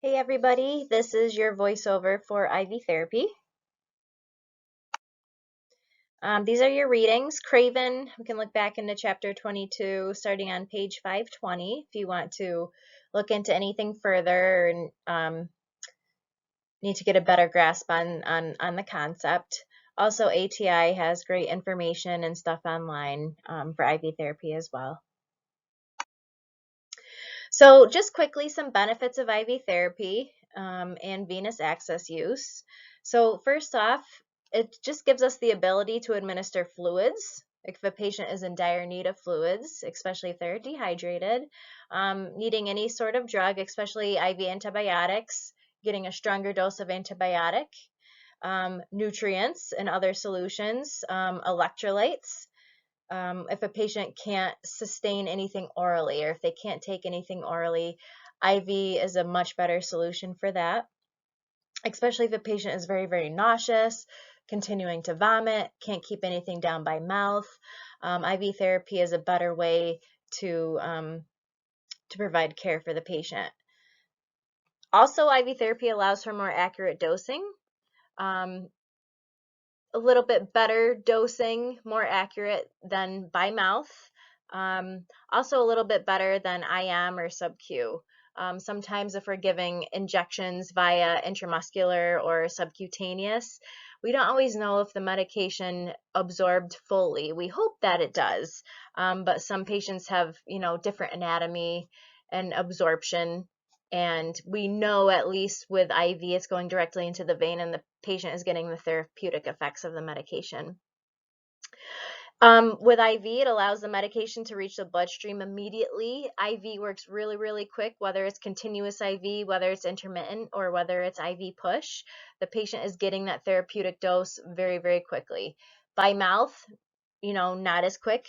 Hey everybody, this is your voiceover for IV therapy. These are your readings. Craven, we can look back into chapter 22 starting on page 520 if you want to look into anything further and need to get a better grasp on the concept. Also, ATI has great information and stuff online for IV therapy as well. So just quickly, some benefits of IV therapy and venous access use. So first off, it just gives us the ability to administer fluids if a patient is in dire need of fluids, especially if they're dehydrated, needing any sort of drug, especially IV antibiotics, getting a stronger dose of antibiotic, nutrients and other solutions, electrolytes, if a patient can't sustain anything orally or if they can't take anything orally, IV is a much better solution for that, especially if a patient is very, very nauseous, continuing to vomit, can't keep anything down by mouth. IV therapy is a better way to provide care for the patient. Also, IV therapy allows for more accurate dosing. A little bit better dosing, more accurate than by mouth. Also a little bit better than IM or sub-Q. Sometimes if we're giving injections via intramuscular or subcutaneous, we don't always know if the medication absorbed fully. We hope that it does, but some patients have, different anatomy and absorption, and we know at least with IV it's going directly into the vein and the patient is getting the therapeutic effects of the medication. With IV, it allows the medication to reach the bloodstream immediately. IV works really, really quick, whether it's continuous IV, whether it's intermittent, or whether it's IV push. The patient is getting that therapeutic dose very, very quickly. By mouth, not as quick.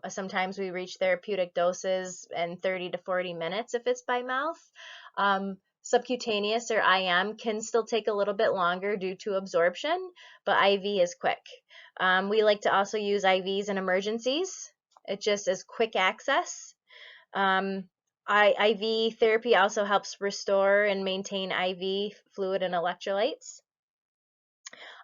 Sometimes we reach therapeutic doses in 30 to 40 minutes if it's by mouth. Subcutaneous or IM can still take a little bit longer due to absorption, but IV is quick. We like to also use IVs in emergencies. It just is quick access. IV therapy also helps restore and maintain IV fluid and electrolytes.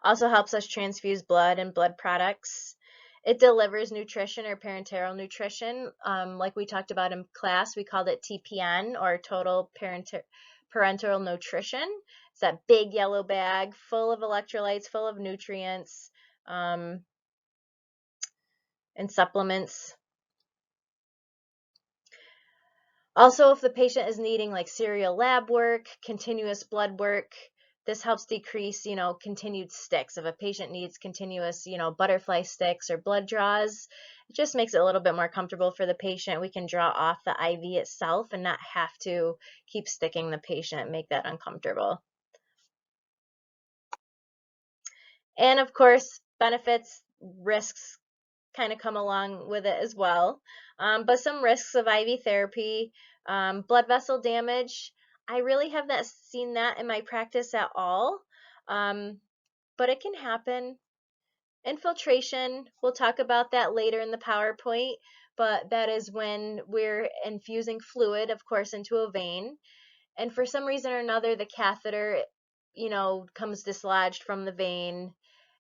Also helps us transfuse blood and blood products. It delivers nutrition or parenteral nutrition. Like we talked about in class, we called it TPN, or total parenteral nutrition. It's that big yellow bag full of electrolytes, full of nutrients, and supplements. Also, if the patient is needing like serial lab work, continuous blood work, this helps decrease, continued sticks. If a patient needs continuous, butterfly sticks or blood draws, it just makes it a little bit more comfortable for the patient. We can draw off the IV itself and not have to keep sticking the patient, make that uncomfortable. And of course, benefits, risks kind of come along with it as well. But some risks of IV therapy, blood vessel damage. I really have not seen that in my practice at all, but it can happen. Infiltration, we'll talk about that later in the PowerPoint, but that is when we're infusing fluid, of course, into a vein. And for some reason or another, the catheter, comes dislodged from the vein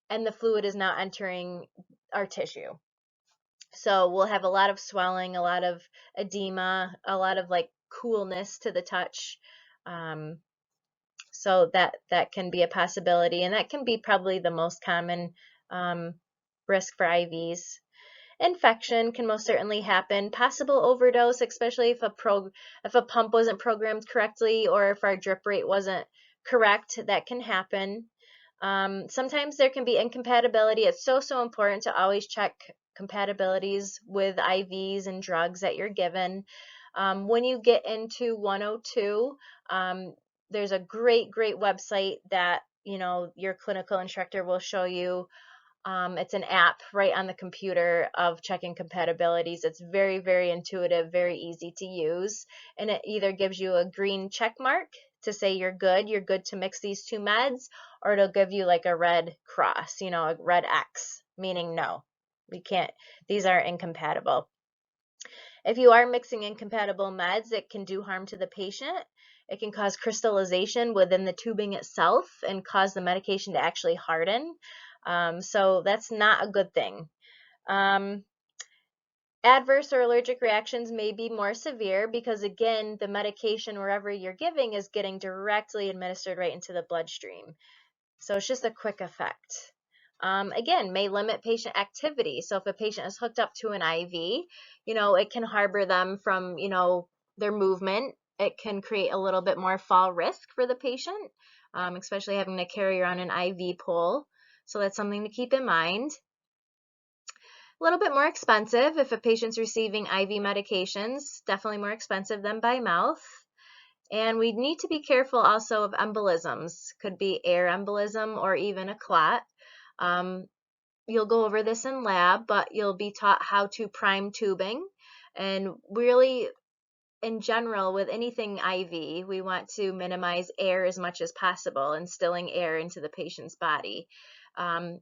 and the fluid is now entering our tissue. So we'll have a lot of swelling, a lot of edema, a lot of like coolness to the touch. So that can be a possibility, and that can be probably the most common risk for IVs. Infection can most certainly happen. Possible overdose, especially if a pump wasn't programmed correctly or if our drip rate wasn't correct, that can happen. Sometimes there can be incompatibility. It's so important to always check compatibilities with IVs and drugs that you're given. When you get into 102, there's a great website that your clinical instructor will show you. It's an app right on the computer of checking compatibilities. It's very intuitive, very easy to use, and it either gives you a green check mark to say you're good to mix these two meds, or it'll give you like a red cross, a red X, meaning no, we can't, these are incompatible. If you are mixing incompatible meds, it can do harm to the patient. It can cause crystallization within the tubing itself and cause the medication to actually harden. So that's not a good thing. Adverse or allergic reactions may be more severe because, again, the medication wherever you're giving is getting directly administered right into the bloodstream. So it's just a quick effect. Again, may limit patient activity. So if a patient is hooked up to an IV, it can harbor them from, their movement. It can create a little bit more fall risk for the patient, especially having to carry around an IV pole. So that's something to keep in mind. A little bit more expensive if a patient's receiving IV medications, definitely more expensive than by mouth. And we need to be careful also of embolisms. Could be air embolism or even a clot. You'll go over this in lab, but you'll be taught how to prime tubing. And really, in general, with anything IV, we want to minimize air as much as possible, instilling air into the patient's body.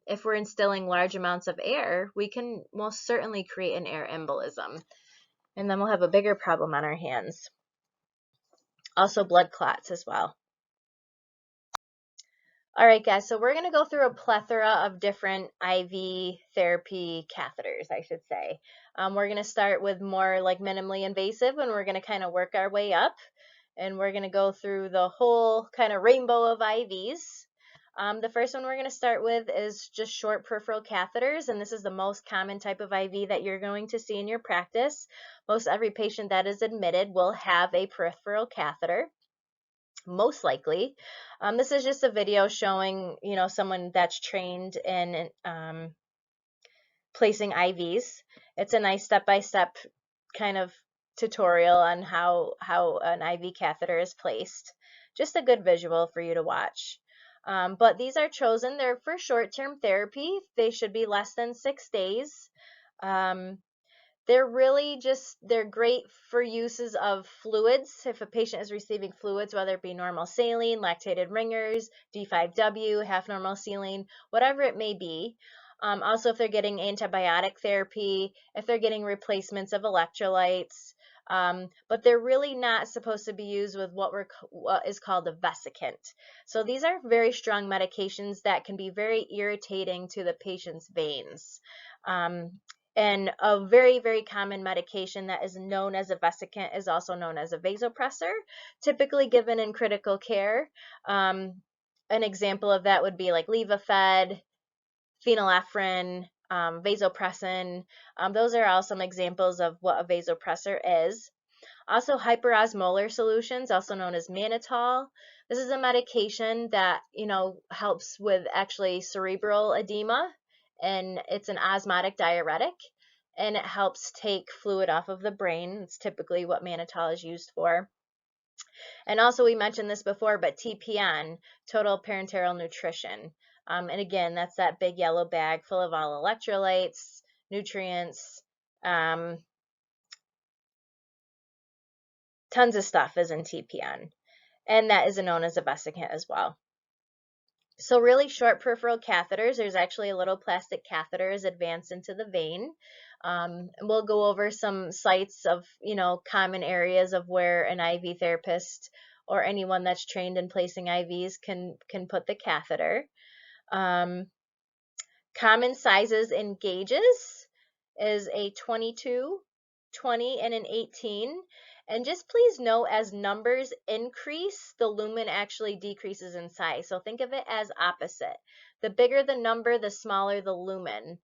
If we're instilling large amounts of air, we can most certainly create an air embolism, and then we'll have a bigger problem on our hands. Also blood clots as well. All right, guys, so we're going to go through a plethora of different IV therapy catheters, I should say. We're going to start with more like minimally invasive, and we're going to kind of work our way up, and we're going to go through the whole kind of rainbow of IVs. The first one we're going to start with is just short peripheral catheters, and this is the most common type of IV that you're going to see in your practice. Most every patient that is admitted will have a peripheral catheter, most likely. This is just a video showing, someone that's trained in placing IVs. It's a nice step-by-step kind of tutorial on how an IV catheter is placed. Just a good visual for you to watch. But these are chosen. They're for short-term therapy. They should be less than 6 days. They're great for uses of fluids. If a patient is receiving fluids, whether it be normal saline, lactated ringers, D5W, half normal saline, whatever it may be. Also, if they're getting antibiotic therapy, if they're getting replacements of electrolytes, but they're really not supposed to be used with what is called a vesicant. So these are very strong medications that can be very irritating to the patient's veins. And a very, very common medication that is known as a vesicant is also known as a vasopressor, typically given in critical care. An example of that would be like Levophed, phenylephrine, vasopressin. Those are all some examples of what a vasopressor is. Also, hyperosmolar solutions, also known as mannitol. This is a medication that, helps with actually cerebral edema, and it's an osmotic diuretic, and it helps take fluid off of the brain. It's typically what mannitol is used for. And also, we mentioned this before, but TPN, total parenteral nutrition. And again, that's that big yellow bag full of all electrolytes, nutrients, tons of stuff is in TPN. And that is known as a vesicant as well. So really short peripheral catheters, there's actually a little plastic catheter is advanced into the vein. We'll go over some sites of, common areas of where an IV therapist or anyone that's trained in placing IVs can put the catheter. Common sizes and gauges is a 22, 20, and an 18. And just please note, as numbers increase, the lumen actually decreases in size. So think of it as opposite. The bigger the number, the smaller the lumen.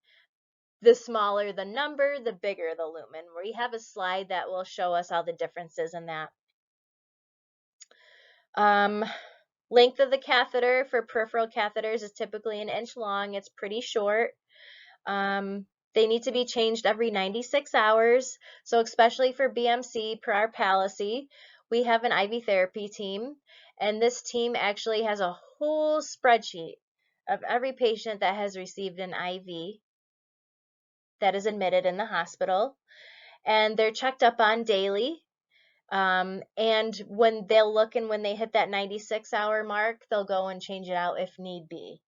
The smaller the number, the bigger the lumen. We have a slide that will show us all the differences in that. Length of the catheter for peripheral catheters is typically 1 inch long. It's pretty short. They need to be changed every 96 hours. So especially for BMC, per our policy, we have an IV therapy team. And this team actually has a whole spreadsheet of every patient that has received an IV that is admitted in the hospital. And they're checked up on daily. And when they'll look, and when they hit that 96-hour mark, they'll go and change it out if need be.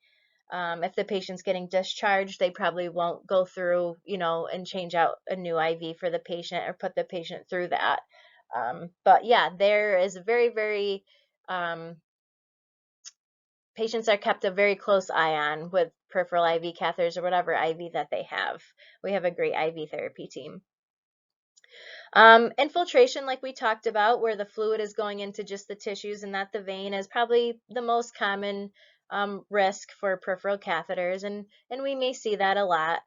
If the patient's getting discharged, they probably won't go through, and change out a new IV for the patient or put the patient through that. But yeah, there is very, very, patients are kept a very close eye on with peripheral IV catheters or whatever IV that they have. We have a great IV therapy team. Infiltration, like we talked about, where the fluid is going into just the tissues and not the vein, is probably the most common risk for peripheral catheters, and we may see that a lot.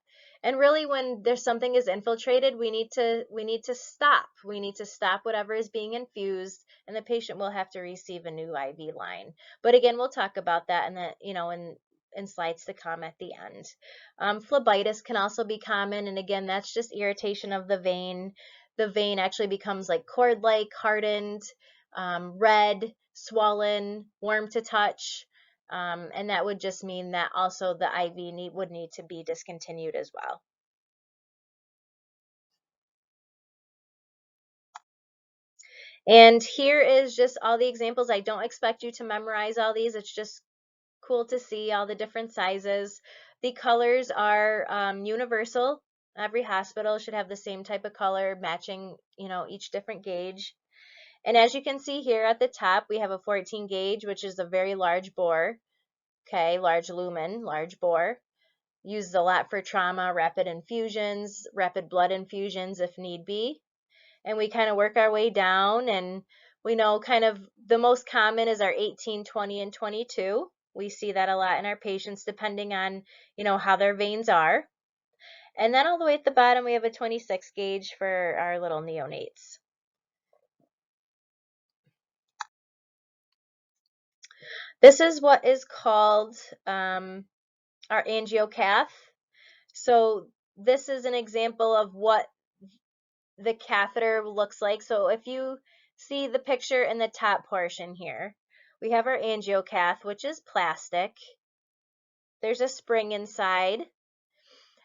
And really, when there's something is infiltrated, we need to stop. We need to stop whatever is being infused, and the patient will have to receive a new IV line. But again, we'll talk about that in the in slides to come at the end. Phlebitis can also be common, and again, that's just irritation of the vein. The vein actually becomes like cord-like, hardened, red, swollen, warm to touch, and that would just mean that also the IV would need to be discontinued as well. And here is just all the examples. I don't expect you to memorize all these. It's just cool to see all the different sizes. The colors are universal. Every hospital should have the same type of color matching, each different gauge. And as you can see here at the top, we have a 14 gauge, which is a very large bore. Okay, large lumen, large bore. Used a lot for trauma, rapid infusions, rapid blood infusions if need be. And we kind of work our way down, and we know kind of the most common is our 18, 20, and 22. We see that a lot in our patients depending on, how their veins are. And then all the way at the bottom, we have a 26 gauge for our little neonates. This is what is called our angiocath. So this is an example of what the catheter looks like. So if you see the picture in the top portion here, we have our angiocath, which is plastic. There's a spring inside.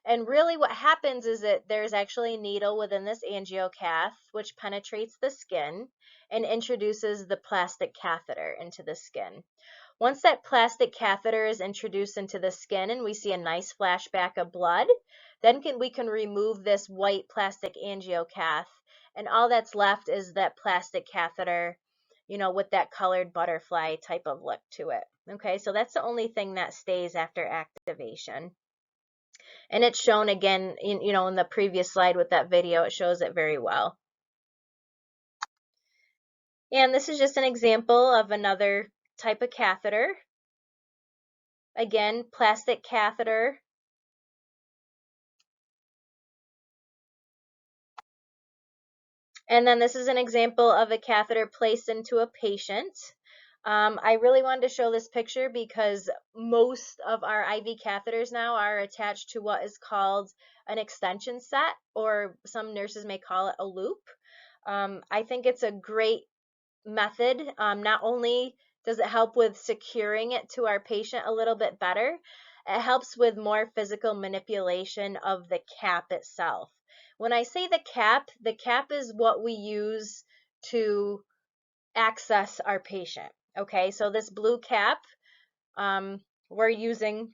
And really what happens is that there's actually a needle within this angiocath, which penetrates the skin and introduces the plastic catheter into the skin. Once that plastic catheter is introduced into the skin and we see a nice flashback of blood, then we can remove this white plastic angiocath, and all that's left is that plastic catheter, with that colored butterfly type of look to it. Okay, so that's the only thing that stays after activation. And it's shown again in the previous slide with that video. It shows it very well. And this is just an example of another type of catheter. Again, plastic catheter. And then this is an example of a catheter placed into a patient. I really wanted to show this picture because most of our IV catheters now are attached to what is called an extension set, or some nurses may call it a loop. I think it's a great method. Not only does it help with securing it to our patient a little bit better, it helps with more physical manipulation of the cap itself. When I say the cap is what we use to access our patient. Okay, so this blue cap we're using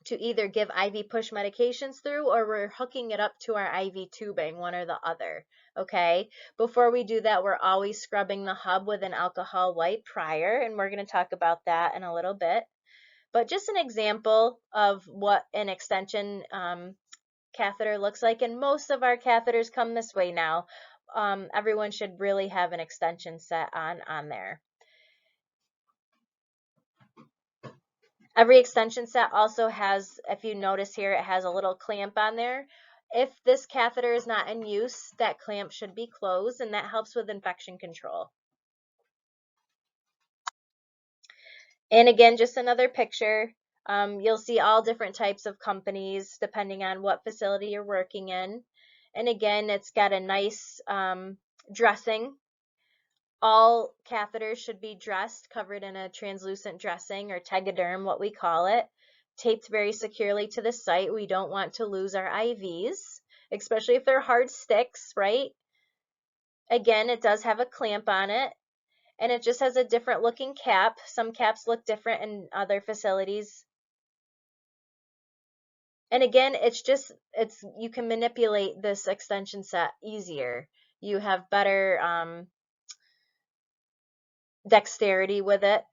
to either give IV push medications through, or we're hooking it up to our IV tubing, one or the other. Okay, before we do that, we're always scrubbing the hub with an alcohol wipe prior, and we're going to talk about that in a little bit. But just an example of what an extension catheter looks like, and most of our catheters come this way now. Everyone should really have an extension set on there. Every extension set also has, if you notice here, it has a little clamp on there. If this catheter is not in use, that clamp should be closed, and that helps with infection control. And again, just another picture. You'll see all different types of companies depending on what facility you're working in. And again, it's got a nice dressing. All catheters should be dressed, covered in a translucent dressing, or tegaderm, what we call it, taped very securely to the site. We don't want to lose our IVs, especially if they're hard sticks, right? Again, it does have a clamp on it, and it just has a different looking cap. Some caps look different in other facilities. And again, you can manipulate this extension set easier. You have better dexterity with it.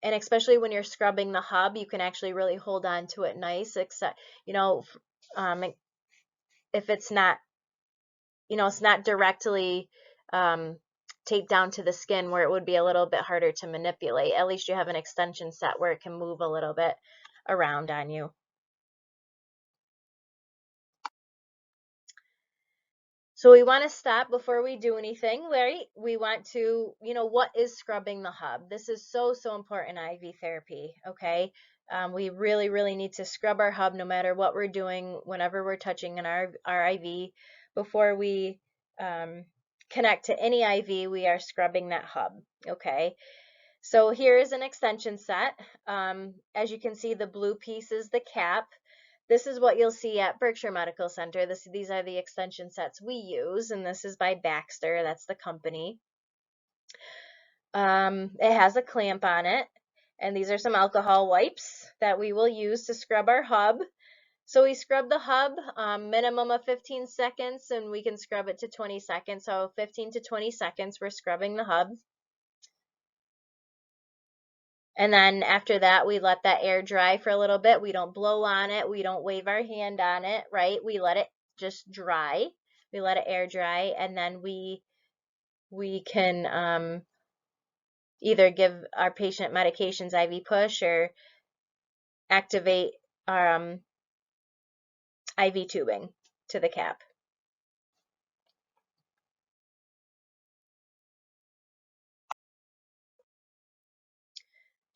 And especially when you're scrubbing the hub, you can actually really hold on to it nice, except, um, if it's not, it's not directly taped down to the skin where it would be a little bit harder to manipulate. At least you have an extension set where it can move a little bit around on you. So we want to stop before we do anything, right? We want to, what is scrubbing the hub? This is so, so important in IV therapy, okay? We really, really need to scrub our hub no matter what we're doing, whenever we're touching our IV. Before we connect to any IV, we are scrubbing that hub, okay? So here is an extension set. As you can see, the blue piece is the cap. This is what you'll see at Berkshire Medical Center. These are the extension sets we use, and this is by Baxter. That's the company. It has a clamp on it, and these are some alcohol wipes that we will use to scrub our hub. So we scrub the hub, minimum of 15 seconds, and we can scrub it to 20 seconds. So 15 to 20 seconds, we're scrubbing the hub. And then after that, we let that air dry for a little bit. We don't blow on it. We don't wave our hand on it, right? We let it just dry. We let it air dry, and then we can either give our patient medications IV push or activate our IV tubing to the cap.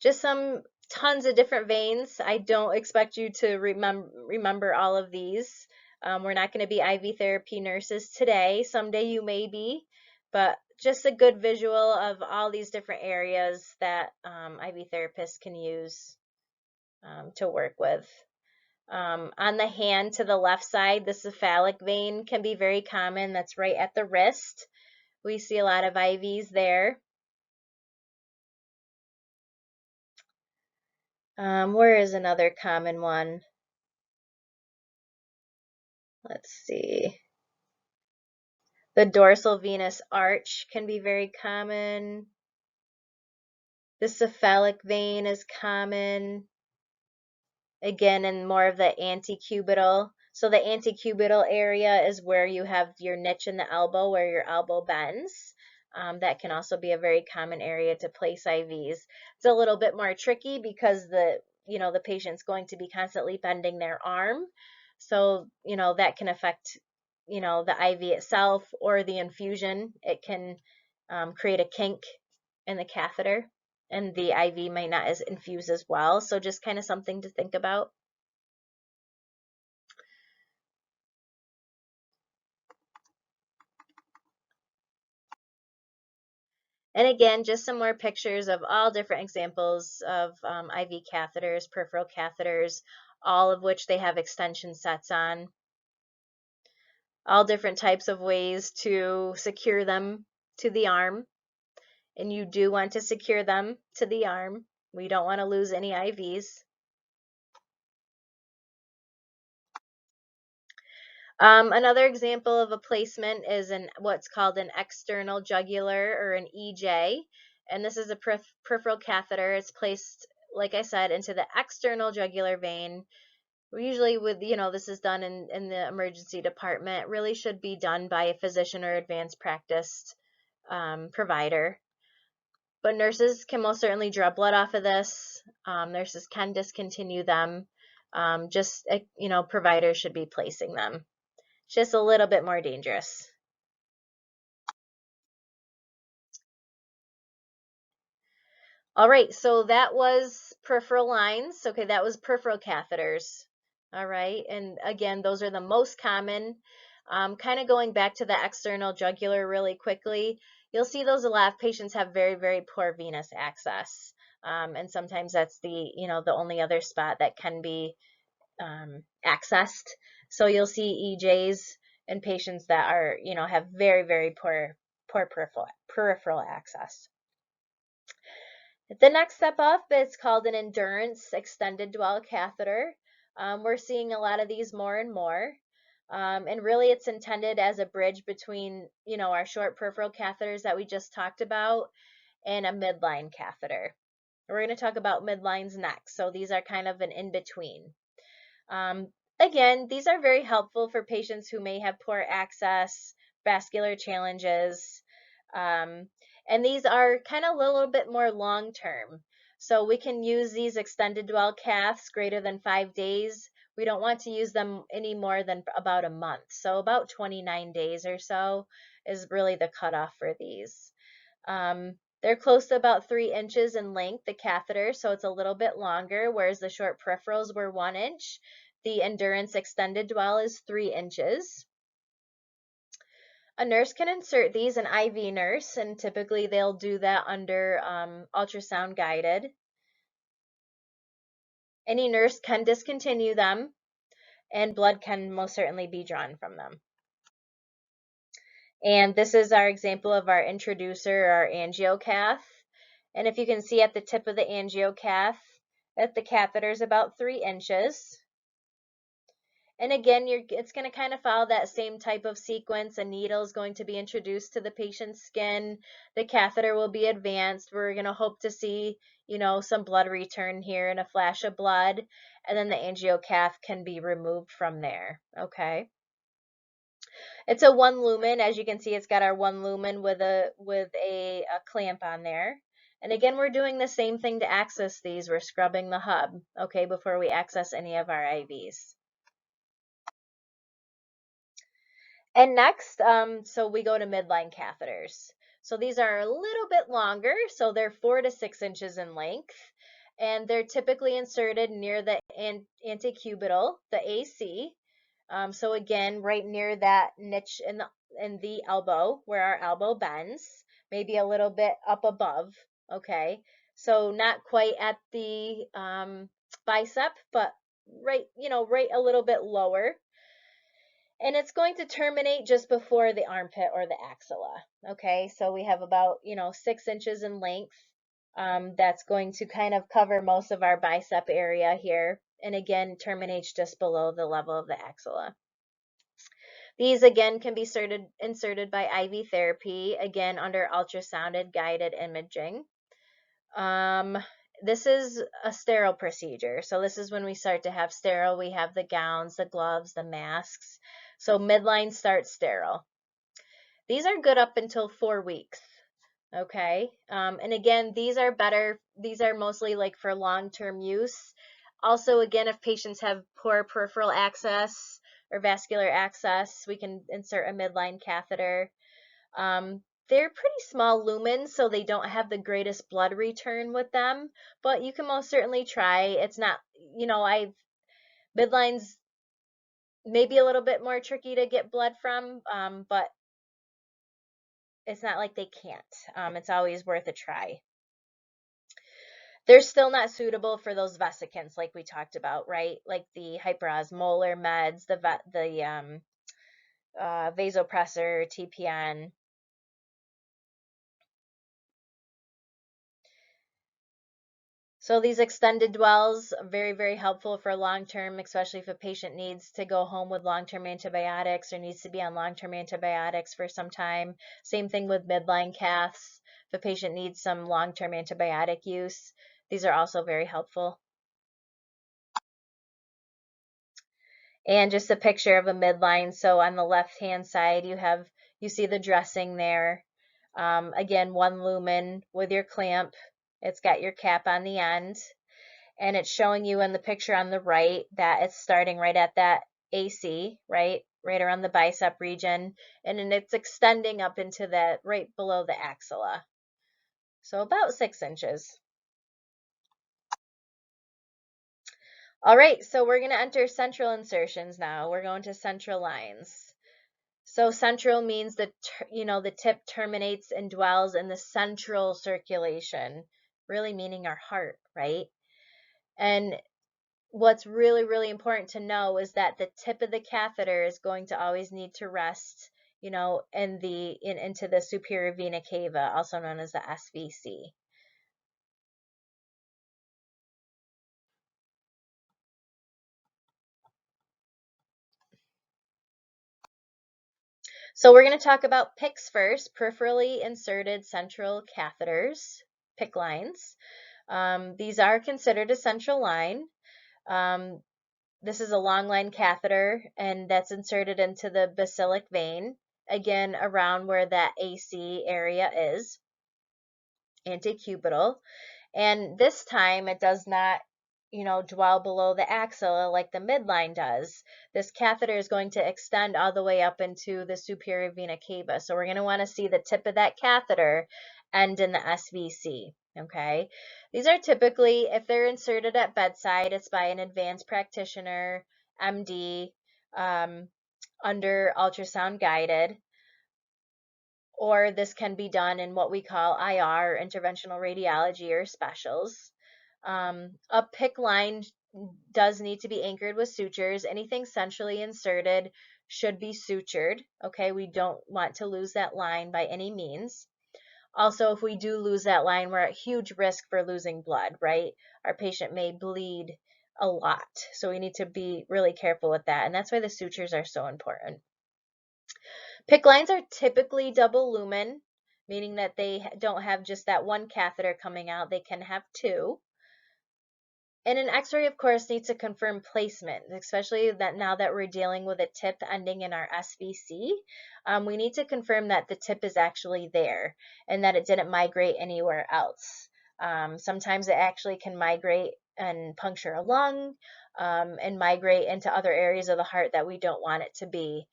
Just some tons of different veins. I don't expect you to remember all of these. We're not going to be IV therapy nurses today. Someday you may be, but just a good visual of all these different areas that IV therapists can use to work with. On the hand to the left side, the cephalic vein can be very common. That's right at the wrist. We see a lot of IVs there. Where is another common one? Let's see. The dorsal venous arch can be very common. The cephalic vein is common. Again, in more of the antecubital. So the antecubital area is where you have your niche in the elbow, where your elbow bends. That can also be a very common area to place IVs. It's a little bit more tricky because the patient's going to be constantly bending their arm. So, that can affect, the IV itself or the infusion. It can create a kink in the catheter, and the IV might not as infuse as well. So just kind of something to think about. And again, just some more pictures of all different examples of IV catheters, peripheral catheters, all of which they have extension sets on. All different types of ways to secure them to the arm. And you do want to secure them to the arm. We don't want to lose any IVs. Another example of a placement is what's called an external jugular, or an EJ. And this is a peripheral catheter. It's placed, like I said, into the external jugular vein. Usually this is done in the emergency department. It really should be done by a physician or advanced practice provider. But nurses can most certainly draw blood off of this. Nurses can discontinue them. Providers should be placing them. Just a little bit more dangerous. All right, so that was peripheral lines. Okay, that was peripheral catheters. All right, and again, those are the most common. Kind of going back to the external jugular really quickly, you'll see those a lot of patients have very, very poor venous access. And sometimes that's the only other spot that can be accessed. So you'll see EJs in patients that are, have very, very poor peripheral access. The next step up is called an endurance extended dwell catheter. We're seeing a lot of these more and more. And really it's intended as a bridge between, our short peripheral catheters that we just talked about and a midline catheter. We're going to talk about midlines next. So these are kind of an in-between. Again, these are very helpful for patients who may have poor access, vascular challenges, and these are kind of a little bit more long-term. So we can use these extended dwell caths greater than 5 days. We don't want to use them any more than about a month. So about 29 days or so is really the cutoff for these. They're close to about 3 inches in length, the catheter, so it's a little bit longer, whereas the short peripherals were 1 inch. The Endurance extended dwell is 3 inches. A nurse can insert these, an IV nurse, and typically they'll do that under ultrasound guided. Any nurse can discontinue them, and blood can most certainly be drawn from them. And this is our example of our introducer, our angiocath. And if you can see at the tip of the angiocath, that the catheter is about 3 inches. And again, it's going to kind of follow that same type of sequence. A needle is going to be introduced to the patient's skin. The catheter will be advanced. We're going to hope to see, some blood return here and a flash of blood. And then the angiocath can be removed from there. Okay. It's a 1 lumen. As you can see, it's got our 1 lumen with a clamp on there. And again, we're doing the same thing to access these. We're scrubbing the hub, okay, before we access any of our IVs. And next, so we go to midline catheters. So these are a little bit longer, so they're 4 to 6 inches in length, and they're typically inserted near the antecubital, the AC. So again, right near that niche in the elbow, where our elbow bends, maybe a little bit up above, okay? So not quite at the bicep, but right a little bit lower. And it's going to terminate just before the armpit or the axilla. Okay, so we have about 6 inches in length. That's going to kind of cover most of our bicep area here, and again terminates just below the level of the axilla. These again can be inserted by IV therapy, again under ultrasounded guided imaging. This is a sterile procedure. So this is when we start to have sterile. We have the gowns, the gloves, the masks. So midline starts sterile. These are good up until 4 weeks. Okay. And again, these are better. These are mostly like for long-term use. Also, again, if patients have poor peripheral access or vascular access, we can insert a midline catheter. They're pretty small lumens, so they don't have the greatest blood return with them, but you can most certainly try. It's not, midlines maybe a little bit more tricky to get blood from, but it's not like they can't. It's always worth a try. They're still not suitable for those vesicants like we talked about, right? Like the hyperosmolar meds, the vasopressor, TPN. So these extended dwells are very, very helpful for long-term, especially if a patient needs to go home with long-term antibiotics or needs to be on long-term antibiotics for some time. Same thing with midline caths. If a patient needs some long-term antibiotic use, these are also very helpful. And just a picture of a midline. So on the left-hand side, you see the dressing there. Again, 1 lumen with your clamp. It's got your cap on the end. And it's showing you in the picture on the right that it's starting right at that AC, right around the bicep region, and then it's extending up into that right below the axilla. So about 6 inches. All right, so we're going to enter central insertions now. We're going to central lines. So central means that, the tip terminates and dwells in the central circulation, really meaning our heart, right? And what's really, really important to know is that the tip of the catheter is going to always need to rest, into the superior vena cava, also known as the SVC. So we're going to talk about PICCs first, peripherally inserted central catheters, PICC lines. These are considered a central line. This is a long line catheter, and that's inserted into the basilic vein, again, around where that AC area is, antecubital. And this time it does not, dwell below the axilla like the midline does. This catheter is going to extend all the way up into the superior vena cava. So we're going to want to see the tip of that catheter end in the SVC. Okay. These are typically, if they're inserted at bedside, it's by an advanced practitioner, MD, under ultrasound guided, or this can be done in what we call IR, interventional radiology, or specials. A PICC line does need to be anchored with sutures. Anything centrally inserted should be sutured. Okay, we don't want to lose that line by any means. Also, if we do lose that line, we're at huge risk for losing blood, right? Our patient may bleed a lot. So we need to be really careful with that. And that's why the sutures are so important. PICC lines are typically double lumen, meaning that they don't have just that one catheter coming out. They can have two. And an x-ray, of course, needs to confirm placement, especially that now that we're dealing with a tip ending in our SVC. We need to confirm that the tip is actually there and that it didn't migrate anywhere else. Sometimes it actually can migrate and puncture a lung and migrate into other areas of the heart that we don't want it to be,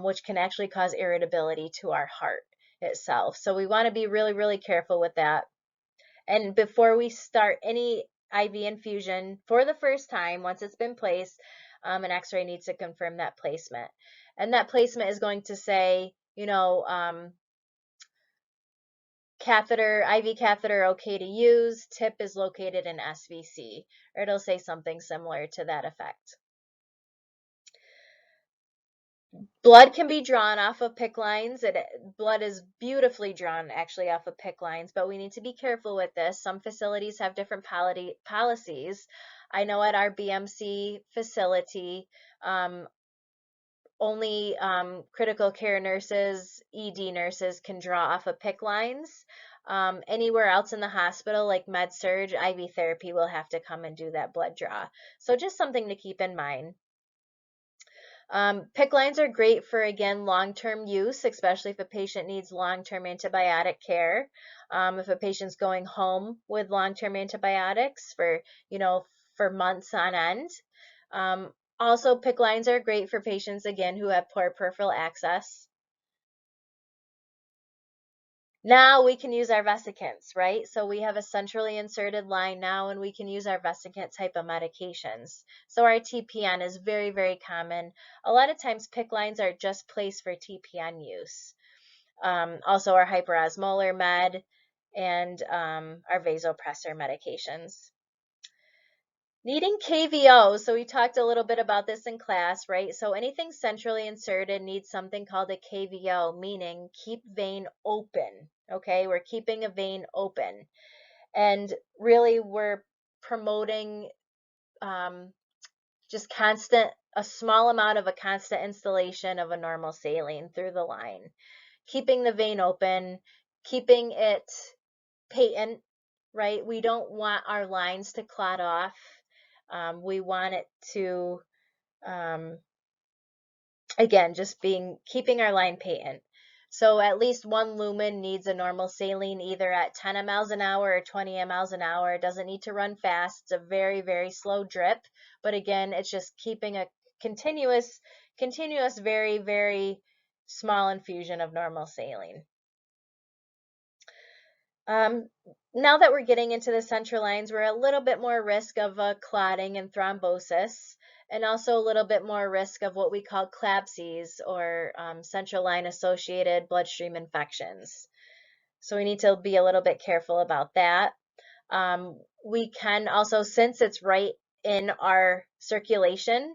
which can actually cause irritability to our heart itself. So we want to be really, really careful with that. And before we start any IV infusion for the first time, once it's been placed, an x-ray needs to confirm that placement. And that placement is going to say, catheter, IV catheter okay to use, tip is located in SVC, or it'll say something similar to that effect. Blood can be drawn off of PICC lines. Blood is beautifully drawn actually off of PICC lines, but we need to be careful with this. Some facilities have different policies. I know at our BMC facility, only critical care nurses, ED nurses can draw off of PICC lines. Anywhere else in the hospital, like med-surg, IV therapy will have to come and do that blood draw. So just something to keep in mind. PICC lines are great for, again, long-term use, especially if a patient needs long-term antibiotic care. If a patient's going home with long-term antibiotics for months on end. Also, PICC lines are great for patients, again, who have poor peripheral access. Now we can use our vesicants, right? So we have a centrally inserted line now, and we can use our vesicant type of medications. So our TPN is very, very common. A lot of times PICC lines are just placed for TPN use. Also our hyperosmolar med and our vasopressor medications. Needing KVO, so we talked a little bit about this in class, right? So anything centrally inserted needs something called a KVO, meaning keep vein open, okay? We're keeping a vein open. And really we're promoting just a small amount of a constant installation of a normal saline through the line. Keeping the vein open, keeping it patent, right? We don't want our lines to clot off. We want it to, again, keeping our line patent. So at least one lumen needs a normal saline either at 10 mLs an hour or 20 mLs an hour. It doesn't need to run fast. It's a very, very slow drip. But again, it's just keeping a continuous, very, very small infusion of normal saline. Now that we're getting into the central lines, we're a little bit more risk of clotting and thrombosis, and also a little bit more risk of what we call CLABSIs, or central line associated bloodstream infections. So we need to be a little bit careful about that. We can also, since it's right in our circulation,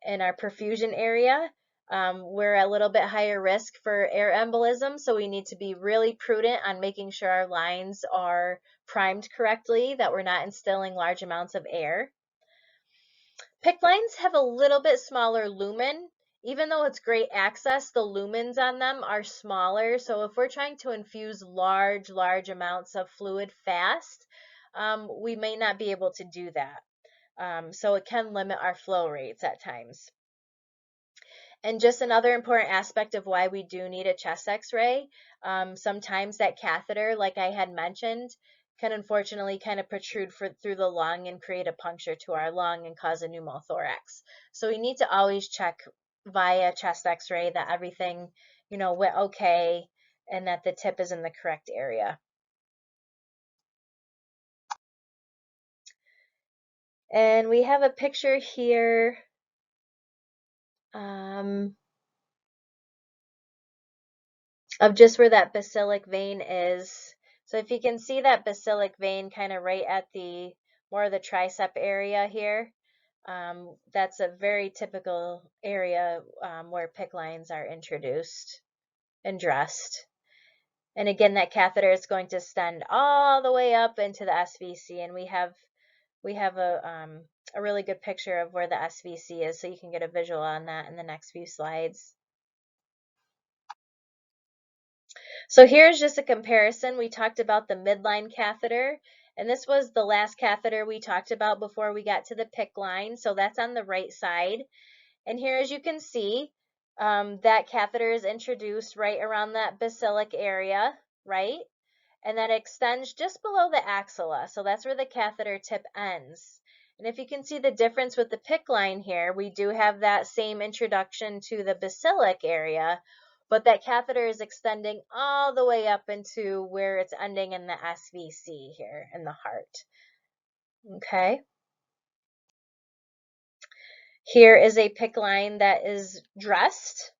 in our perfusion area, we're a little bit higher risk for air embolism, so we need to be really prudent on making sure our lines are primed correctly, that we're not instilling large amounts of air. PICC lines have a little bit smaller lumen, even though it's great access, the lumens on them are smaller. So if we're trying to infuse large amounts of fluid fast, we may not be able to do that. So it can limit our flow rates at times. And just another important aspect of why we do need a chest x-ray, sometimes that catheter, like I had mentioned, can unfortunately kind of protrude through the lung and create a puncture to our lung and cause a pneumothorax. So we need to always check via chest x-ray that everything, went okay and that the tip is in the correct area. And we have a picture here. Of just where that basilic vein is. So if you can see that basilic vein kind of right at the more of the tricep area here, that's a very typical area where PICC lines are introduced and dressed. And again, that catheter is going to extend all the way up into the SVC, and we have a really good picture of where the SVC is, so you can get a visual on that in the next few slides. So here's just a comparison. We talked about the midline catheter, and this was the last catheter we talked about before we got to the PICC line. So that's on the right side. And here, as you can see, that catheter is introduced right around that basilic area, right? And that extends just below the axilla. So that's where the catheter tip ends. And if you can see the difference with the PICC line here, we do have that same introduction to the basilic area, but that catheter is extending all the way up into where it's ending in the SVC here in the heart. Okay. Here is a PICC line that is dressed,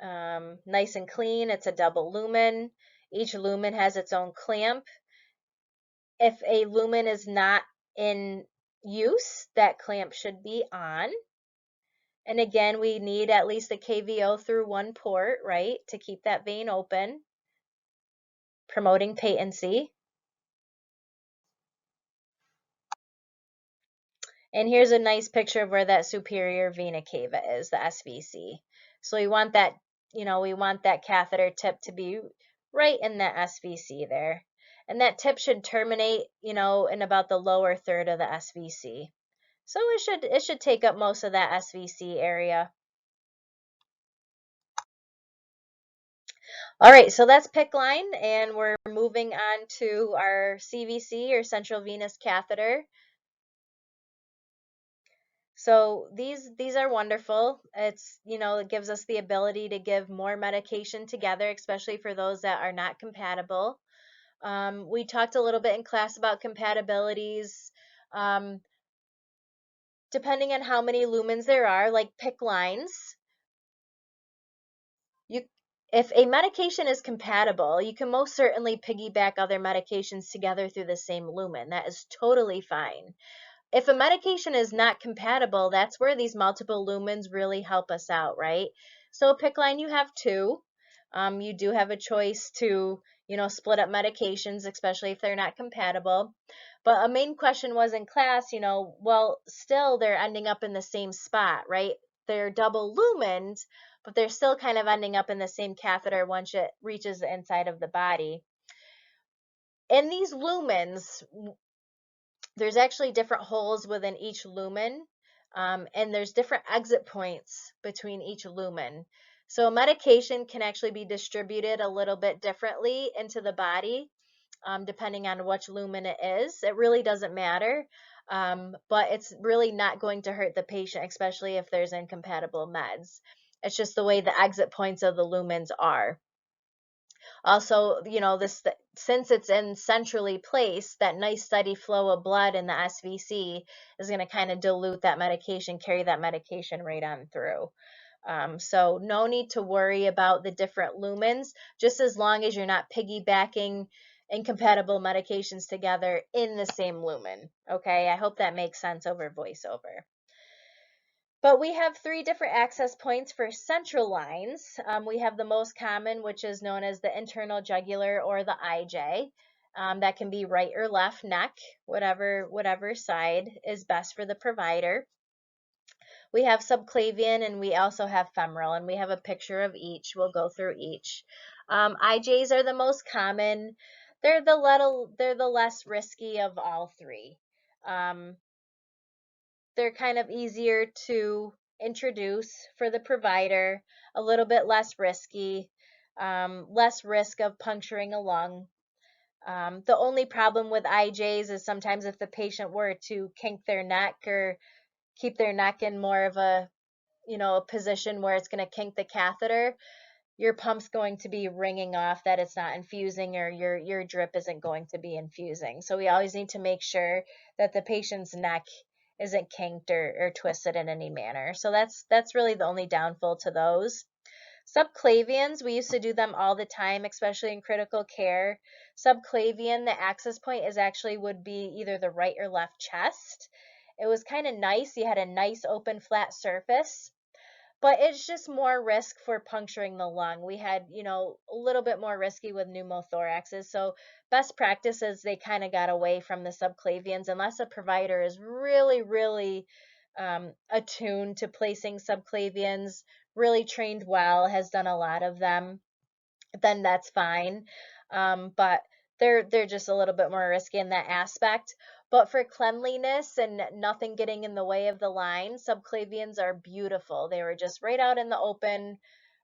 nice and clean. It's a double lumen. Each lumen has its own clamp. If a lumen is not in use, that clamp should be on. And again, we need at least a KVO through one port, right, to keep that vein open, promoting patency. And here's a nice picture of where that superior vena cava is, the SVC. So we want that, we want that catheter tip to be right in that SVC there. And that tip should terminate, in about the lower third of the SVC. So it should take up most of that SVC area. All right, so that's PICC line, and we're moving on to our CVC, or central venous catheter. So these are wonderful. It's, it gives us the ability to give more medication together, especially for those that are not compatible. We talked a little bit in class about compatibilities. Depending on how many lumens there are, like PICC lines, if a medication is compatible, you can most certainly piggyback other medications together through the same lumen. That is totally fine. If a medication is not compatible, that's where these multiple lumens really help us out, right? So a PICC line, you have two. You do have a choice to, split up medications, especially if they're not compatible. But a main question was in class, well, still they're ending up in the same spot, right? They're double lumens, but they're still kind of ending up in the same catheter once it reaches the inside of the body. In these lumens, there's actually different holes within each lumen, and there's different exit points between each lumen. So medication can actually be distributed a little bit differently into the body, depending on which lumen it is. It really doesn't matter, but it's really not going to hurt the patient, especially if there's incompatible meds. It's just the way the exit points of the lumens are. Also, since it's in centrally placed, that nice steady flow of blood in the SVC is going to kind of dilute that medication, carry that medication right on through. So no need to worry about the different lumens, just as long as you're not piggybacking incompatible medications together in the same lumen. Okay, I hope that makes sense over voiceover. But we have three different access points for central lines. We have the most common, which is known as the internal jugular, or the IJ. That can be right or left neck, whatever side is best for the provider. We have subclavian and we also have femoral, and we have a picture of each. We'll go through each. IJs are the most common. They're the less risky of all three. They're kind of easier to introduce for the provider, a little bit less risky, less risk of puncturing a lung. The only problem with IJs is sometimes if the patient were to kink their neck or keep their neck in more of a, a position where it's going to kink the catheter, your pump's going to be ringing off that it's not infusing, or your drip isn't going to be infusing. So we always need to make sure that the patient's neck isn't kinked or twisted in any manner. So that's really the only downfall to those. Subclavians, we used to do them all the time, especially in critical care. Subclavian, the access point would be either the right or left chest. It was kind of nice. You had a nice open flat surface, but it's just more risk for puncturing the lung. We had, a little bit more risky with pneumothoraxes. So best practices, they kind of got away from the subclavians unless a provider is really, really attuned to placing subclavians, really trained well, has done a lot of them, then that's fine. But they're just a little bit more risky in that aspect. But for cleanliness and nothing getting in the way of the line, subclavians are beautiful. They were just right out in the open,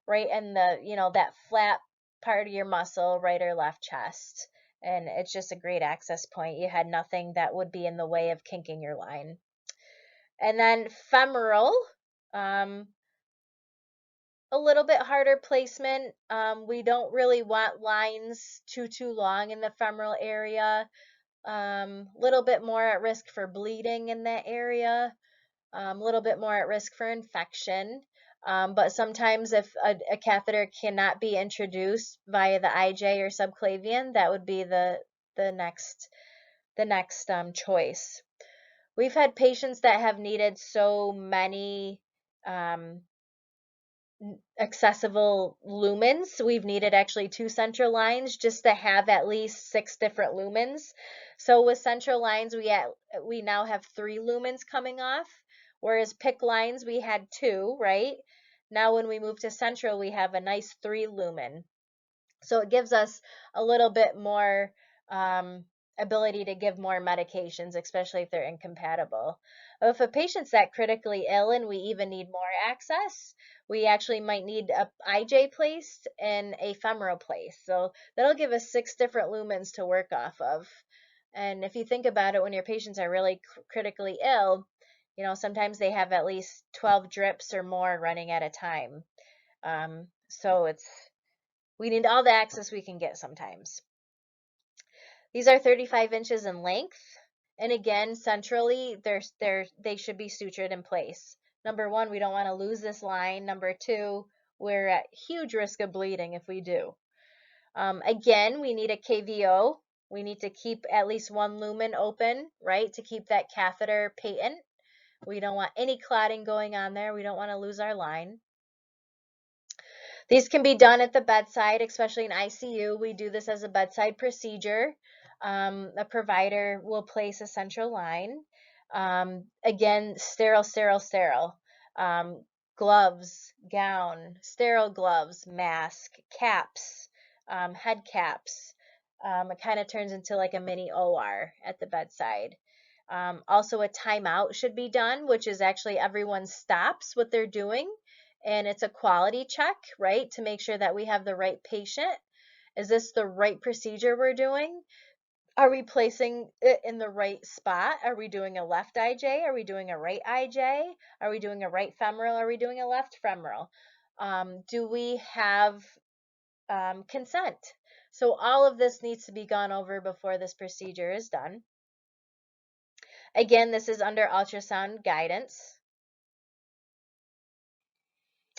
right in the, that flat part of your muscle, right or left chest. And it's just a great access point. You had nothing that would be in the way of kinking your line. And then femoral, a little bit harder placement. We don't really want lines too long in the femoral area. Little bit more at risk for bleeding in that area. A little bit more at risk for infection. But sometimes if a catheter cannot be introduced via the IJ or subclavian, that would be the next choice. We've had patients that have needed so many accessible lumens. We've needed actually 2 central lines just to have at least 6 different lumens. So with central lines, we now have 3 lumens coming off, whereas PICC lines we had 2, right? Now when we move to central, we have a nice 3 lumen. So it gives us a little bit more ability to give more medications, especially if they're incompatible. If a patient's that critically ill and we even need more access, we actually might need a IJ placed and a femoral place. So that'll give us 6 different lumens to work off of. And if you think about it, when your patients are really critically ill, sometimes they have at least 12 drips or more running at a time. So we need all the access we can get sometimes. These are 35 inches in length. And again, centrally, they should be sutured in place. Number 1, we don't want to lose this line. Number 2, we're at huge risk of bleeding if we do. Again, we need a KVO. We need to keep at least 1 lumen open, right, to keep that catheter patent. We don't want any clotting going on there. We don't want to lose our line. These can be done at the bedside, especially in ICU. We do this as a bedside procedure. A provider will place a central line. Again, sterile. Gloves, gown, sterile gloves, mask, caps, head caps. It kind of turns into like a mini OR at the bedside. Also, a timeout should be done, which is actually everyone stops what they're doing, and it's a quality check, right, to make sure that we have the right patient. Is this the right procedure we're doing? Are we placing it in the right spot? Are we doing a left IJ? Are we doing a right IJ? Are we doing a right femoral? Are we doing a left femoral? Do we have consent? So all of this needs to be gone over before this procedure is done. Again, this is under ultrasound guidance.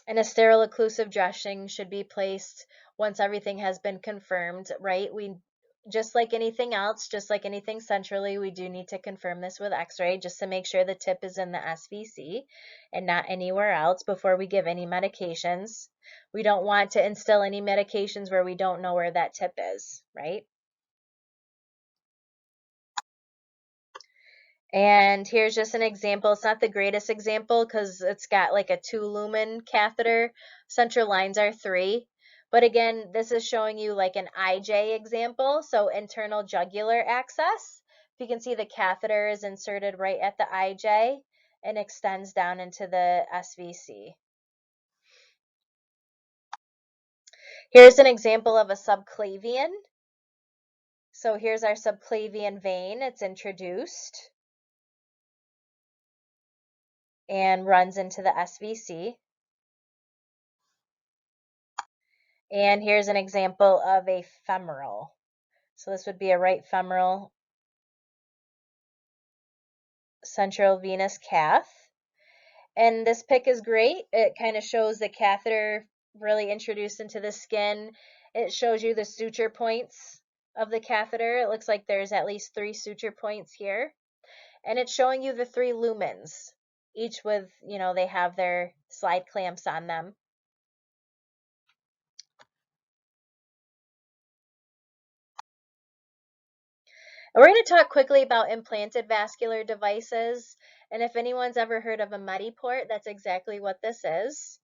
And a sterile occlusive dressing should be placed once everything has been confirmed, right? Just like anything else, just like anything centrally, we do need to confirm this with x-ray just to make sure the tip is in the SVC and not anywhere else before we give any medications. We don't want to instill any medications where we don't know where that tip is, right? And here's just an example. It's not the greatest example because it's got like a 2-lumen catheter. Central lines are 3. But again, this is showing you like an IJ example, so internal jugular access. You can see the catheter is inserted right at the IJ and extends down into the SVC. Here's an example of a subclavian. So here's our subclavian vein. It's introduced and runs into the SVC. And here's an example of a femoral. So this would be a right femoral central venous cath. And this pic is great. It kind of shows the catheter really introduced into the skin. It shows you the suture points of the catheter. It looks like there's at least 3 suture points here. And it's showing you the 3 lumens, each with, they have their slide clamps on them. We're going to talk quickly about implanted vascular devices. And if anyone's ever heard of a Mediport, that's exactly what this is.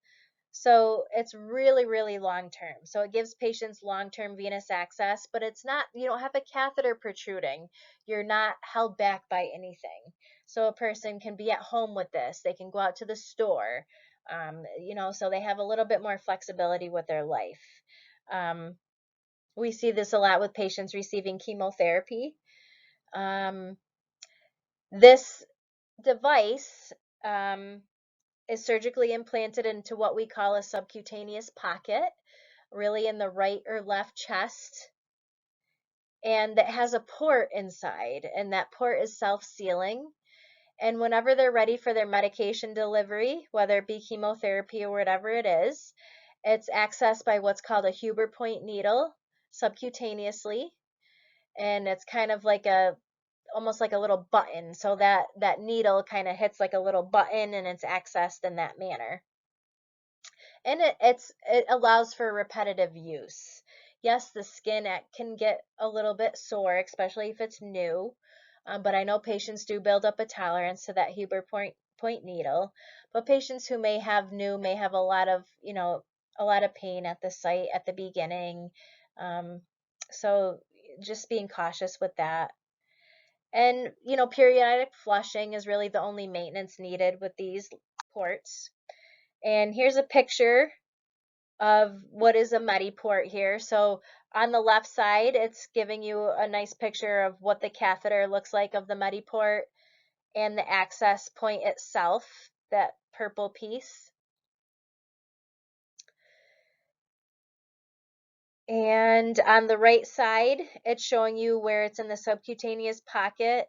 So it's really, really long term. So it gives patients long-term venous access, but it's not, you don't have a catheter protruding. You're not held back by anything. So a person can be at home with this. They can go out to the store, so they have a little bit more flexibility with their life. We see this a lot with patients receiving chemotherapy. This device is surgically implanted into what we call a subcutaneous pocket, really in the right or left chest, and that has a port inside, and that port is self-sealing. And whenever they're ready for their medication delivery, whether it be chemotherapy or whatever it is, it's accessed by what's called a Huber point needle subcutaneously, and it's kind of like almost like a little button. So that needle kind of hits like a little button and it's accessed in that manner. And it allows for repetitive use. Yes, the skin can get a little bit sore, especially if it's new. But I know patients do build up a tolerance to that Huber point needle. But patients who may have a lot of, a lot of pain at the site at the beginning. So just being cautious with that. And, periodic flushing is really the only maintenance needed with these ports. And here's a picture of what is a Mediport here. So on the left side, it's giving you a nice picture of what the catheter looks like of the Mediport and the access point itself, that purple piece. And on the right side, it's showing you where it's in the subcutaneous pocket.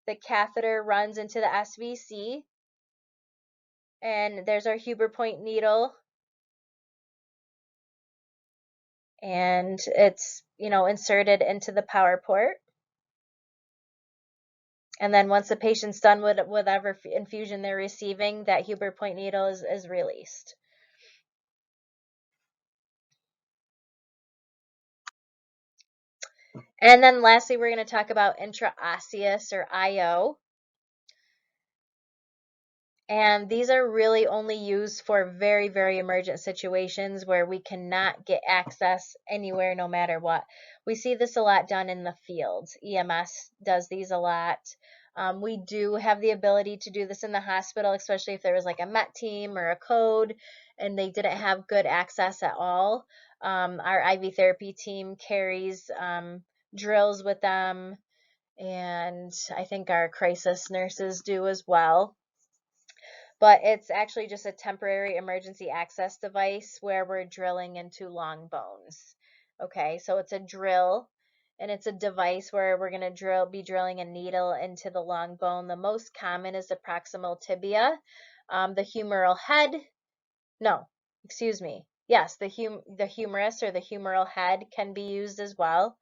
The catheter runs into the SVC. And there's our Huber point needle. And it's, inserted into the power port. And then once the patient's done with whatever infusion they're receiving, that Huber point needle is released. And then lastly, we're going to talk about intraosseous or IO. And these are really only used for very, very emergent situations where we cannot get access anywhere, no matter what. We see this a lot done in the field. EMS does these a lot. We do have the ability to do this in the hospital, especially if there was like a MET team or a code and they didn't have good access at all. Our IV therapy team carries drills with them, and I think our crisis nurses do as well. But it's actually just a temporary emergency access device where we're drilling into long bones. Okay, so it's a drill and it's a device where we're going to be drilling a needle into the long bone. The most common is the proximal tibia. The humeral head, no, excuse me. Yes, the humerus or the humeral head can be used as well.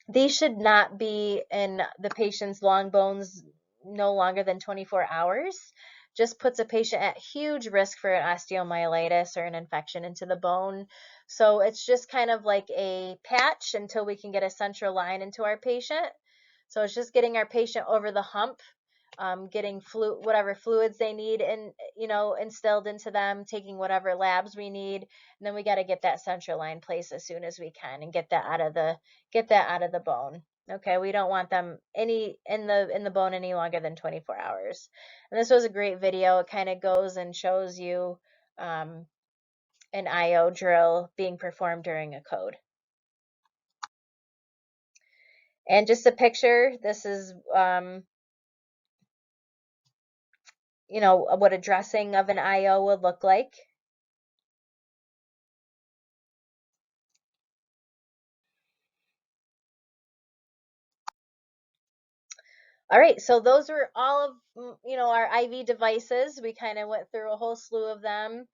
These should not be in the patient's long bones no longer than 24 hours. Just puts a patient at huge risk for an osteomyelitis or an infection into the bone. So it's just kind of like a patch until we can get a central line into our patient. So it's just getting our patient over the hump, getting whatever fluids they need and instilled into them, taking whatever labs we need, and then we got to get that central line placed as soon as we can and get that out of the bone. Okay, we don't want them in the bone any longer than 24 hours. And this was a great video. It kind of goes and shows you an IO drill being performed during a code. And just a picture, this is what a dressing of an IO would look like. All right, so those were all of our IV devices. We kind of went through a whole slew of them,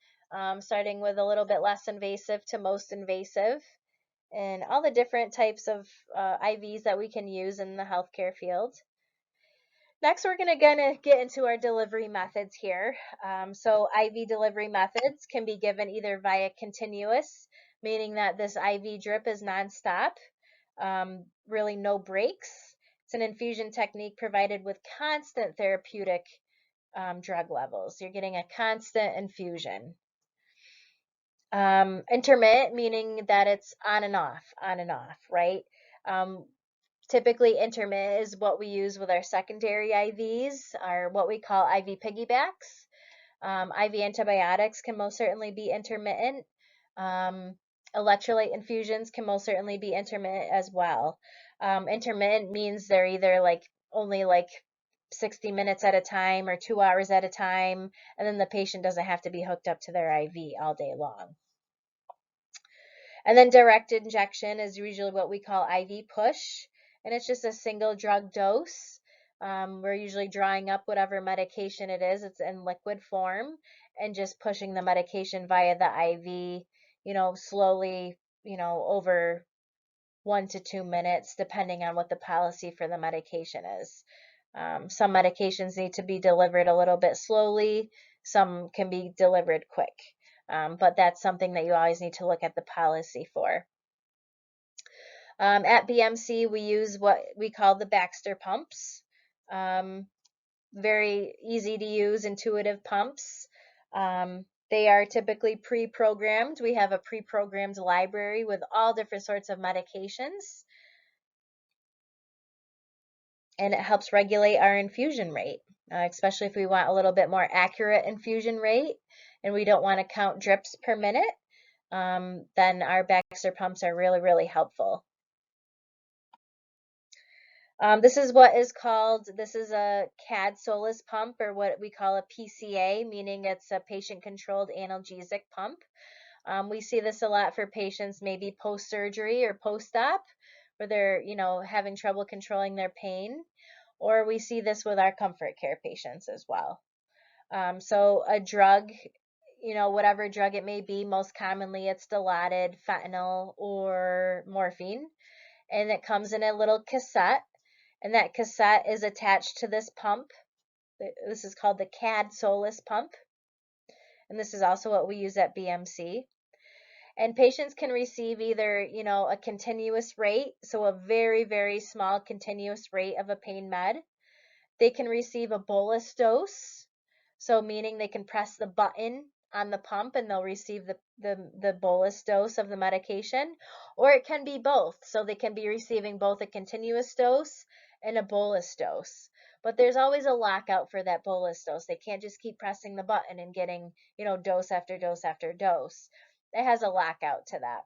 starting with a little bit less invasive to most invasive, and all the different types of IVs that we can use in the healthcare field. Next, we're gonna get into our delivery methods here. So IV delivery methods can be given either via continuous, meaning that this IV drip is nonstop, really no breaks. It's an infusion technique provided with constant therapeutic drug levels. You're getting a constant infusion. Intermittent, meaning that it's on and off, right? Typically, intermittent is what we use with our secondary IVs, or what we call IV piggybacks. IV antibiotics can most certainly be intermittent. Electrolyte infusions can most certainly be intermittent as well. Intermittent means they're either only 60 minutes at a time or 2 hours at a time, and then the patient doesn't have to be hooked up to their IV all day long. And then direct injection is usually what we call IV push, and it's just a single drug dose. We're usually drawing up whatever medication it is, it's in liquid form, and just pushing the medication via the IV, slowly, over 1 to 2 minutes, depending on what the policy for the medication is. Some medications need to be delivered a little bit slowly, some can be delivered quick. But that's something that you always need to look at the policy for. At BMC, we use what we call the Baxter pumps. Very easy to use, intuitive pumps. They are typically pre-programmed. We have a pre-programmed library with all different sorts of medications, and it helps regulate our infusion rate, especially if we want a little bit more accurate infusion rate and we don't want to count drips per minute. Then our Baxter pumps are really, really helpful. This is a CAD Solus pump, or what we call a PCA, meaning it's a patient-controlled analgesic pump. We see this a lot for patients maybe post-surgery or post-op, where they're, having trouble controlling their pain. Or we see this with our comfort care patients as well. So a drug, whatever drug it may be, most commonly it's Dilaudid, fentanyl, or morphine. And it comes in a little cassette, and that cassette is attached to this pump. This is called the CAD Solus pump, and this is also what we use at BMC. And patients can receive either, a continuous rate, so a very, very small continuous rate of a pain med. They can receive a bolus dose, so meaning they can press the button on the pump and they'll receive the bolus dose of the medication, or it can be both. So they can be receiving both a continuous dose and a bolus dose. But there's always a lockout for that bolus dose. They can't just keep pressing the button and getting, dose after dose after dose. It has a lockout to that.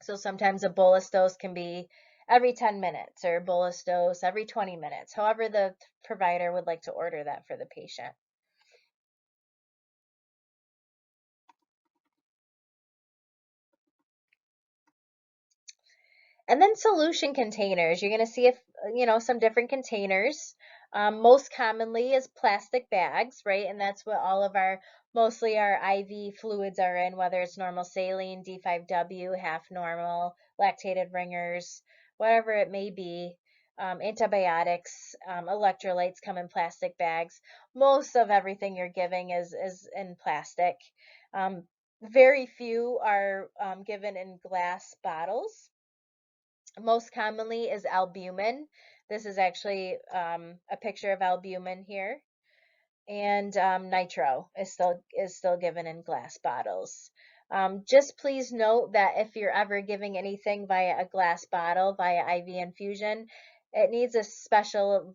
So sometimes a bolus dose can be every 10 minutes or a bolus dose every 20 minutes, however the provider would like to order that for the patient. And then solution containers, you're going to see some different containers. Most commonly is plastic bags, right? And that's what mostly our IV fluids are in, whether it's normal saline, D5W, half normal, lactated ringers, whatever it may be. Antibiotics, electrolytes come in plastic bags. Most of everything you're giving is in plastic. Very few are given in glass bottles. Most commonly is albumin. This is actually a picture of albumin here, and nitro is still given in glass bottles. Just please note that if you're ever giving anything via a glass bottle, via IV infusion, it needs a special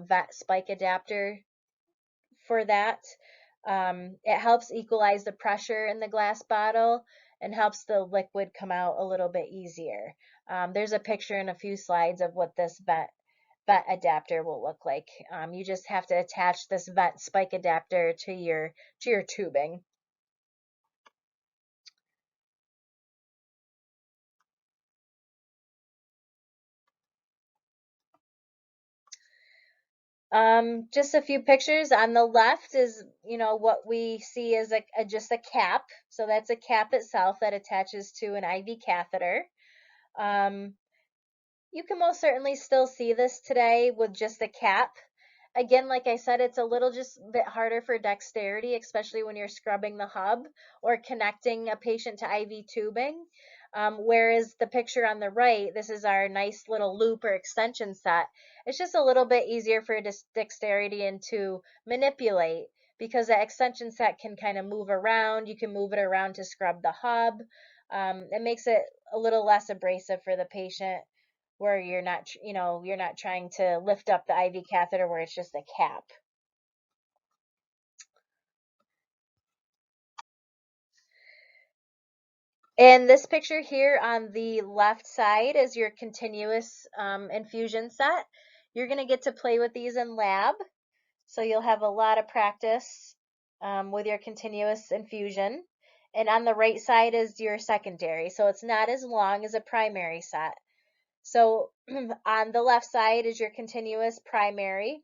vet spike adapter for that. It helps equalize the pressure in the glass bottle and helps the liquid come out a little bit easier. There's a picture in a few slides of what this vet adapter will look like. You just have to attach this vet spike adapter to your tubing. Just a few pictures. On the left is, what we see is just a cap. So that's a cap itself that attaches to an IV catheter. Um, you can most certainly still see this today with just a cap. Again, like I said, it's a little just a bit harder for dexterity, especially when you're scrubbing the hub or connecting a patient to IV tubing. Whereas the picture on the right, this is our nice little loop or extension set. It's just a little bit easier for dexterity and to manipulate because the extension set can kind of move around. You can move it around to scrub the hub. It makes it a little less abrasive for the patient where you're not trying to lift up the IV catheter where it's just a cap. And this picture here on the left side is your continuous infusion set. You're going to get to play with these in lab, so you'll have a lot of practice with your continuous infusion. And on the right side is your secondary, so it's not as long as a primary set. So on the left side is your continuous primary.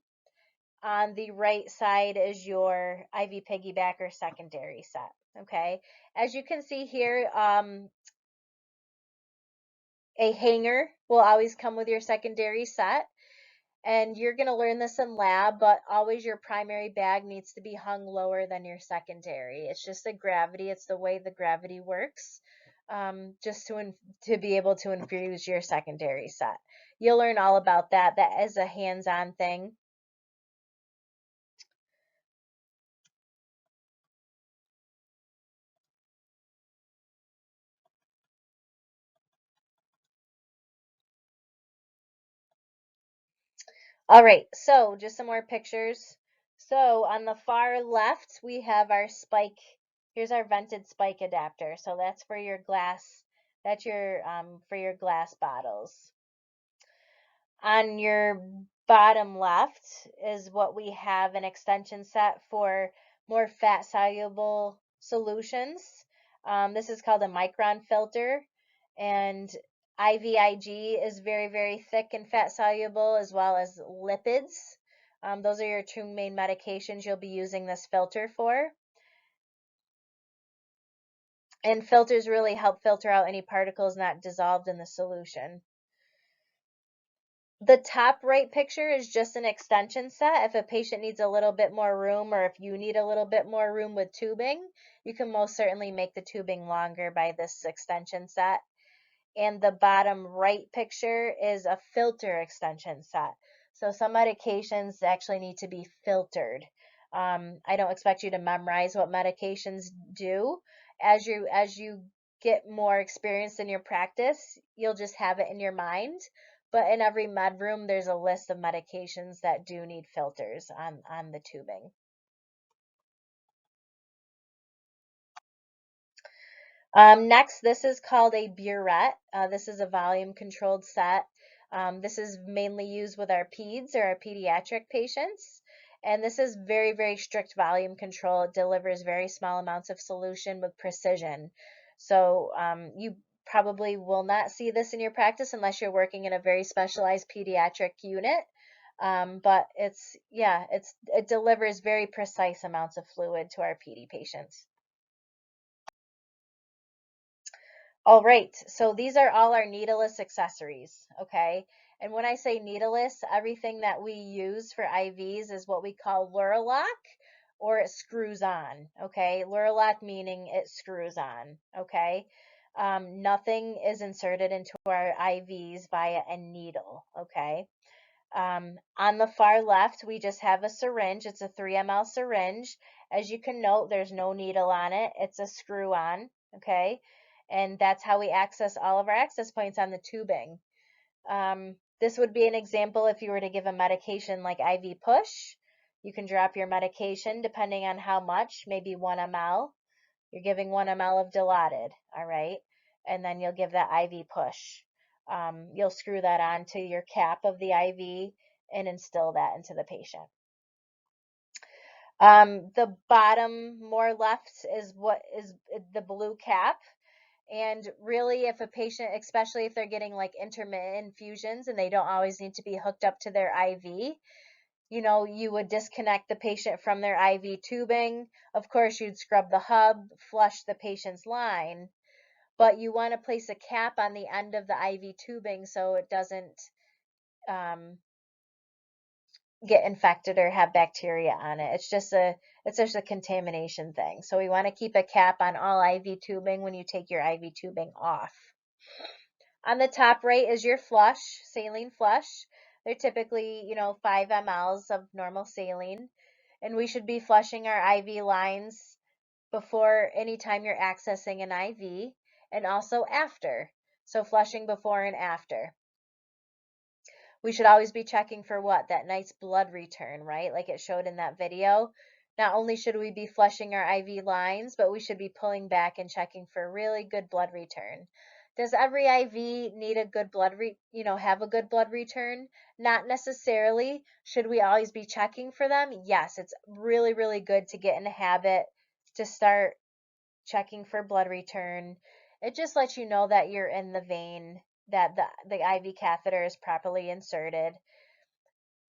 On the right side is your IV piggyback or secondary set. Okay, as you can see here, a hanger will always come with your secondary set, and you're going to learn this in lab, but always your primary bag needs to be hung lower than your secondary. It's just the gravity, it's the way the gravity works, just to be able to infuse your secondary set. You'll learn all about that. That is a hands-on thing. All right, so just some more pictures. So on the far left, we have our spike. Here's our vented spike adapter. So that's for your glass, that's your for your glass bottles. On your bottom left is what we have an extension set for more fat soluble solutions. This is called a micron filter, and IVIG is very, very thick and fat soluble, as well as lipids. Those are your two main medications you'll be using this filter for. And filters really help filter out any particles not dissolved in the solution. The top right picture is just an extension set. If a patient needs a little bit more room, or if you need a little bit more room with tubing, you can most certainly make the tubing longer by this extension set. And the bottom right picture is a filter extension set. So some medications actually need to be filtered. I don't expect you to memorize what medications do. As you get more experience in your practice, you'll just have it in your mind. But in every med room, there's a list of medications that do need filters on the tubing. Next, this is called a burette. This is a volume controlled set. This is mainly used with our peds or our pediatric patients. And this is very, very strict volume control. It delivers very small amounts of solution with precision. So you probably will not see this in your practice unless you're working in a very specialized pediatric unit. But it delivers very precise amounts of fluid to our PD patients. All right, so these are all our needleless accessories, okay? And when I say needleless, everything that we use for IVs is what we call Luraloc, or it screws on, okay? Luraloc meaning it screws on, okay? Nothing is inserted into our IVs via a needle, okay? On the far left, we just have a syringe. It's a 3 ml syringe. As you can note, there's no needle on it. It's a screw on, okay? And that's how we access all of our access points on the tubing. This would be an example if you were to give a medication like IV push. You can drop your medication depending on how much, maybe 1 ml. You're giving 1 ml of Dilaudid, all right? And then you'll give that IV push. You'll screw that onto your cap of the IV and instill that into the patient. The bottom more left is what is the blue cap. And really, if a patient, especially if they're getting like intermittent infusions and they don't always need to be hooked up to their IV, you would disconnect the patient from their IV tubing. Of course, you'd scrub the hub, flush the patient's line, but you want to place a cap on the end of the IV tubing so it doesn't get infected or have bacteria on it. It's just a contamination thing. So we want to keep a cap on all IV tubing when you take your IV tubing off. On the top right is your flush, saline flush. They're typically, 5 mLs of normal saline. And we should be flushing our IV lines before anytime you're accessing an IV and also after. So flushing before and after. We should always be checking for what? That nice blood return, right? Like it showed in that video. Not only should we be flushing our IV lines, but we should be pulling back and checking for really good blood return. Does every IV need a good have a good blood return? Not necessarily. Should we always be checking for them? Yes, it's really, really good to get in a habit to start checking for blood return. It just lets you know that you're in the vein, that the IV catheter is properly inserted.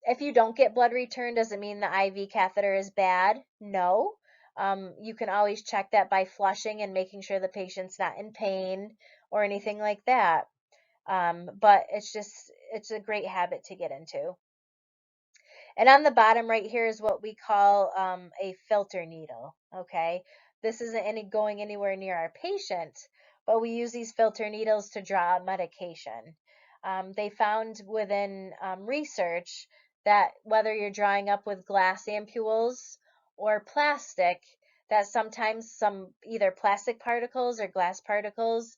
If you don't get blood return, does it mean the IV catheter is bad? No. You can always check that by flushing and making sure the patient's not in pain or anything like that. But it's a great habit to get into. And on the bottom right here is what we call a filter needle, okay? This isn't going anywhere near our patient, but we use these filter needles to draw out medication. They found within research that whether you're drawing up with glass ampules or plastic, that sometimes some either plastic particles or glass particles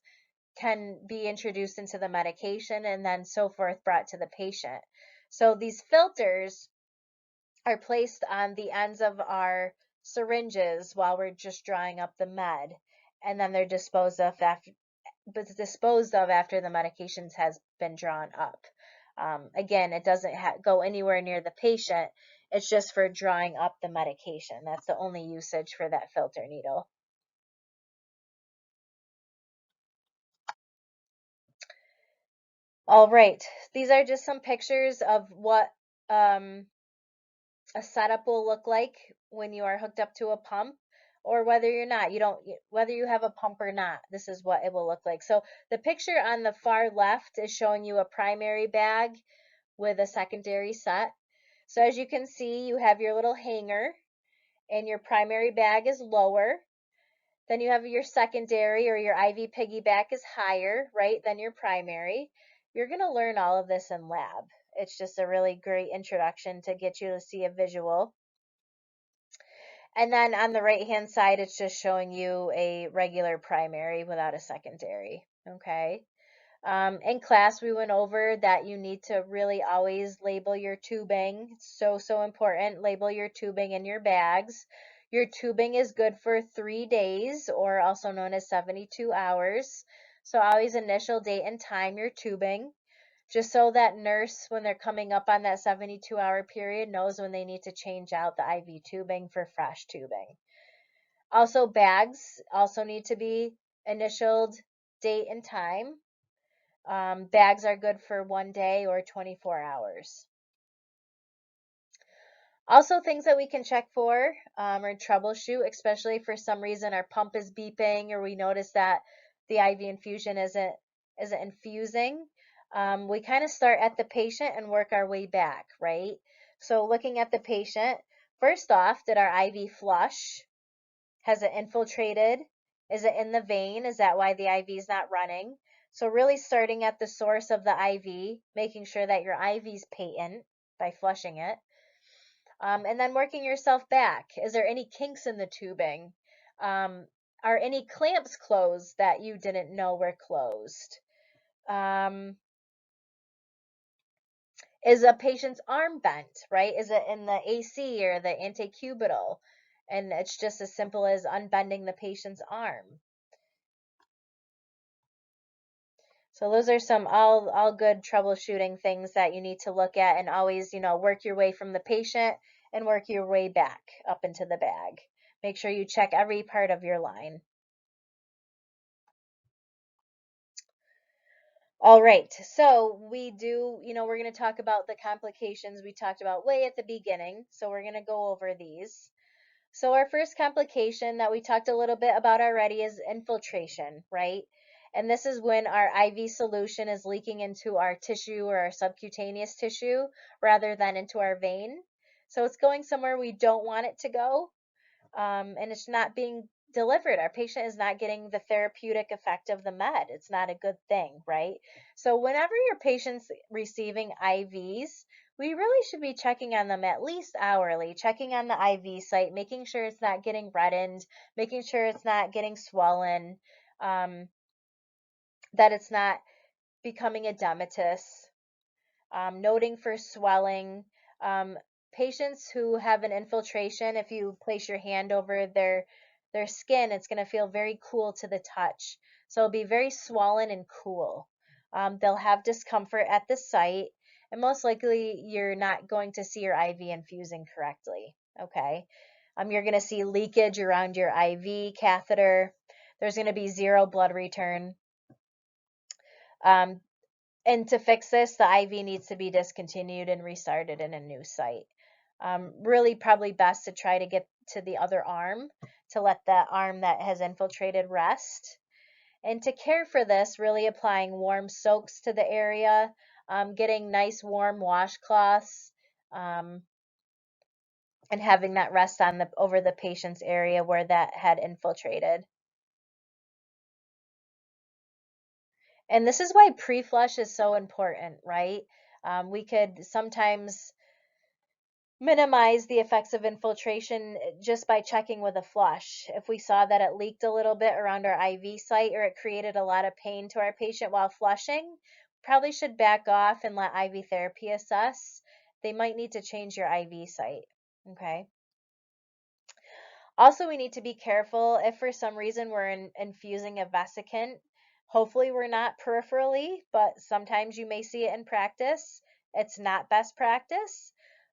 can be introduced into the medication and then so forth brought to the patient. So these filters are placed on the ends of our syringes while we're just drawing up the med, and then they're disposed of after the medications has been drawn up. Again, it doesn't go anywhere near the patient. It's just for drawing up the medication. That's the only usage for that filter needle. All right, these are just some pictures of what a setup will look like when you are hooked up to a pump, or whether you're not, whether you have a pump or not, this is what it will look like. So the picture on the far left is showing you a primary bag with a secondary set. So as you can see, you have your little hanger and your primary bag is lower. Then you have your secondary or your IV piggyback is higher, right, than your primary. You're going to learn all of this in lab. It's just a really great introduction to get you to see a visual. And then on the right hand side, it's just showing you a regular primary without a secondary. Okay. In class, we went over that you need to really always label your tubing. It's so important. Label your tubing in your bags. Your tubing is good for 3 days, or also known as 72 hours. So always initial date and time your tubing, just so that nurse, when they're coming up on that 72-hour period, knows when they need to change out the IV tubing for fresh tubing. Also, bags also need to be initialed date and time. Bags are good for 1 day or 24 hours. Also, things that we can check for or troubleshoot, especially for some reason our pump is beeping or we notice that the IV infusion isn't infusing. We kind of start at the patient and work our way back, right? So looking at the patient, first off, did our IV flush? Has it infiltrated? Is it in the vein? Is that why the IV is not running? So really starting at the source of the IV, making sure that your IV is patent. by flushing it. And then working yourself back. Is there any kinks in the tubing? Um, are any clamps closed that you didn't know were closed? Um, is a patient's arm bent, right? Is it in the AC or the antecubital? And it's just as simple as unbending the patient's arm. So those are some all good troubleshooting things that you need to look at, and always, work your way from the patient and work your way back up into the bag. Make sure you check every part of your line. All right, so we're going to talk about the complications we talked about way at the beginning. So we're going to go over these. So our first complication that we talked a little bit about already is infiltration, right? And this is when our IV solution is leaking into our tissue or our subcutaneous tissue rather than into our vein. So it's going somewhere we don't want it to go, and it's not being delivered. Our patient is not getting the therapeutic effect of the med. It's not a good thing, right? So whenever your patient's receiving IVs, we really should be checking on them at least hourly, checking on the IV site, making sure it's not getting reddened, making sure it's not getting swollen, that it's not becoming edematous, noting for swelling. Um, Patients who have an infiltration, if you place your hand over their skin, it's going to feel very cool to the touch. So it'll be very swollen and cool. They'll have discomfort at the site, and most likely you're not going to see your IV infusing correctly. Okay. You're going to see leakage around your IV catheter. There's going to be zero blood return. Um, and to fix this, the IV needs to be discontinued and restarted in a new site. Really, probably best to try to get to the other arm to let the arm that has infiltrated rest. And to care for this, really applying warm soaks to the area, getting nice warm washcloths, and having that rest on over the patient's area where that had infiltrated. And this is why pre-flush is so important, right? We could sometimes minimize the effects of infiltration just by checking with a flush. If we saw that it leaked a little bit around our IV site or it created a lot of pain to our patient while flushing, probably should back off and let IV therapy assess. They might need to change your IV site. Okay. Also, we need to be careful if for some reason we're infusing a vesicant. Hopefully, we're not peripherally, but sometimes you may see it in practice. It's not best practice.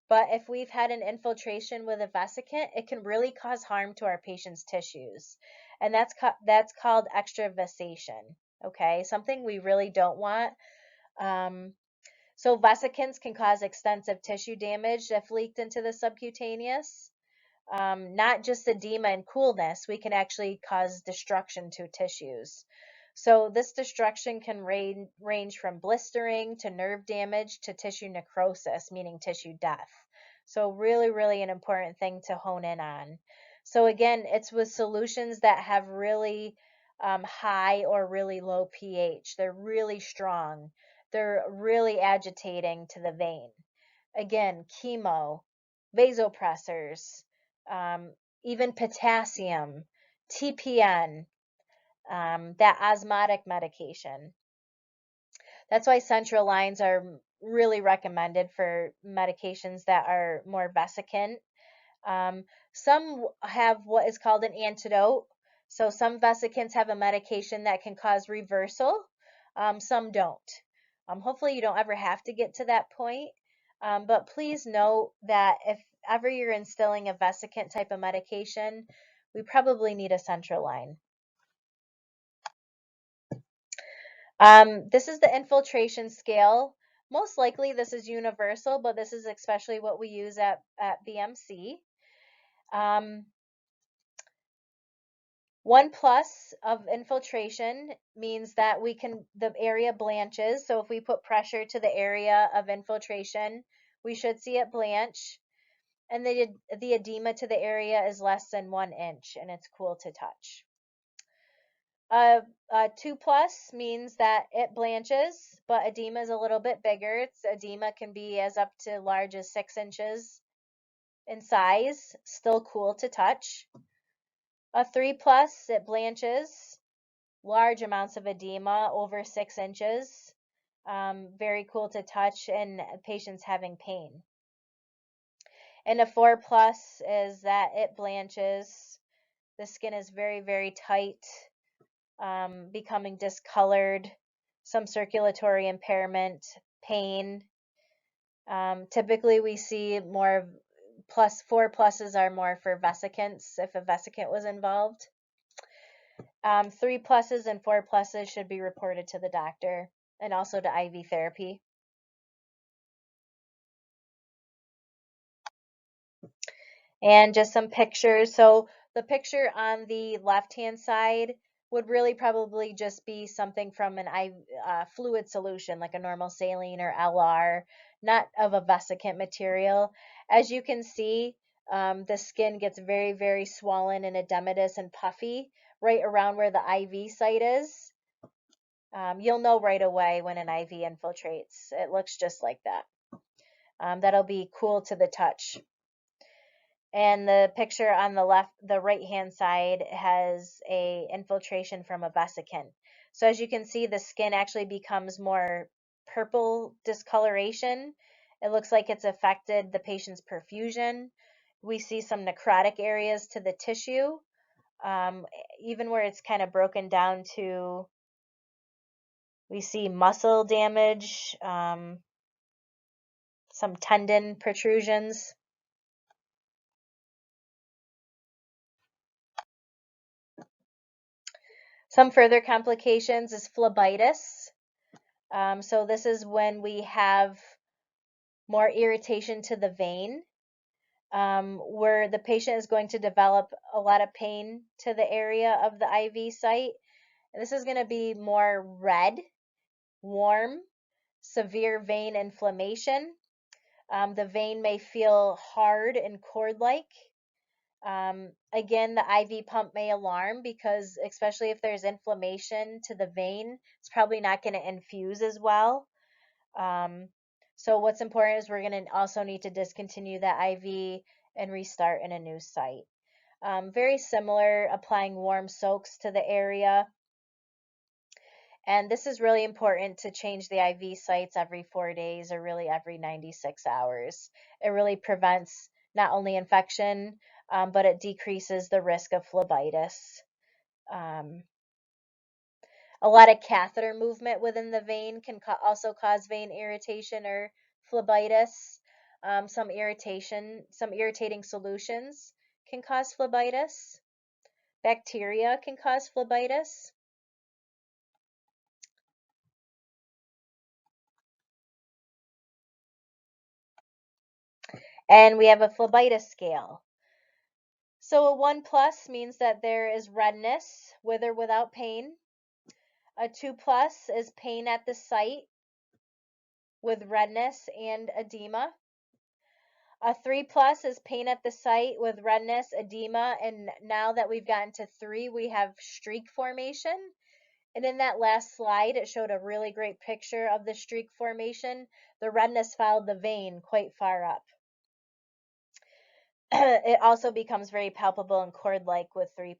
But if we've had an infiltration with a vesicant, it can really cause harm to our patient's tissues. And that's called extravasation. Okay, something we really don't want. So vesicants can cause extensive tissue damage if leaked into the subcutaneous. Not just edema and coolness, we can actually cause destruction to tissues. So this destruction can range from blistering to nerve damage to tissue necrosis, meaning tissue death. So really, really an important thing to hone in on. So again, it's with solutions that have really high or really low pH. They're really strong. They're really agitating to the vein. Again, chemo, vasopressors, even potassium, TPN, that osmotic medication. That's why central lines are really recommended for medications that are more vesicant. Some have what is called an antidote. So some vesicants have a medication that can cause reversal. Some don't. Hopefully you don't ever have to get to that point. But please note that if ever you're instilling a vesicant type of medication, we probably need a central line. This is the infiltration scale. Most likely this is universal, but this is especially what we use at BMC. 1+ of infiltration means that the area blanches. So if we put pressure to the area of infiltration, we should see it blanch. And the edema to the area is less than 1 inch and it's cool to touch. A 2+ means that it blanches, but edema is a little bit bigger. Edema can be as up to large as 6 inches in size, still cool to touch. A 3+, it blanches, large amounts of edema over 6 inches, very cool to touch, and patients having pain. And a 4+ is that it blanches, the skin is very, very tight, becoming discolored, some circulatory impairment, pain. Typically, we see more 4+ are more for vesicants if a vesicant was involved. 3+ and 4+ should be reported to the doctor and also to IV therapy. And just some pictures. So the picture on the left-hand side would really probably just be something from an fluid solution, like a normal saline or LR, not of a vesicant material. As you can see, the skin gets very, very swollen and edematous and puffy right around where the IV site is. You'll know right away when an IV infiltrates. It looks just like that. That'll be cool to the touch. And the picture on the right-hand side has a infiltration from a vesicant. So as you can see, the skin actually becomes more purple discoloration. It looks like it's affected the patient's perfusion. We see some necrotic areas to the tissue, even where it's kind of broken down to, we see muscle damage, some tendon protrusions. Some further complications is phlebitis. So this is when we have more irritation to the vein, where the patient is going to develop a lot of pain to the area of the IV site. And this is going to be more red, warm, severe vein inflammation. The vein may feel hard and cord-like. Again, the IV pump may alarm because, especially if there's inflammation to the vein, it's probably not going to infuse as well. So what's important is we're going to also need to discontinue that IV and restart in a new site. Very similar, applying warm soaks to the area. And this is really important to change the IV sites every 4 days or really every 96 hours. It really prevents not only infection, but it decreases the risk of phlebitis. A lot of catheter movement within the vein can also cause vein irritation or phlebitis. Some irritating solutions can cause phlebitis. Bacteria can cause phlebitis. And we have a phlebitis scale. So a 1+ means that there is redness with or without pain. A 2+ is pain at the site with redness and edema. A 3+ is pain at the site with redness, edema, and now that we've gotten to 3, we have streak formation. And in that last slide, it showed a really great picture of the streak formation. The redness followed the vein quite far up. It also becomes very palpable and cord-like with 3+.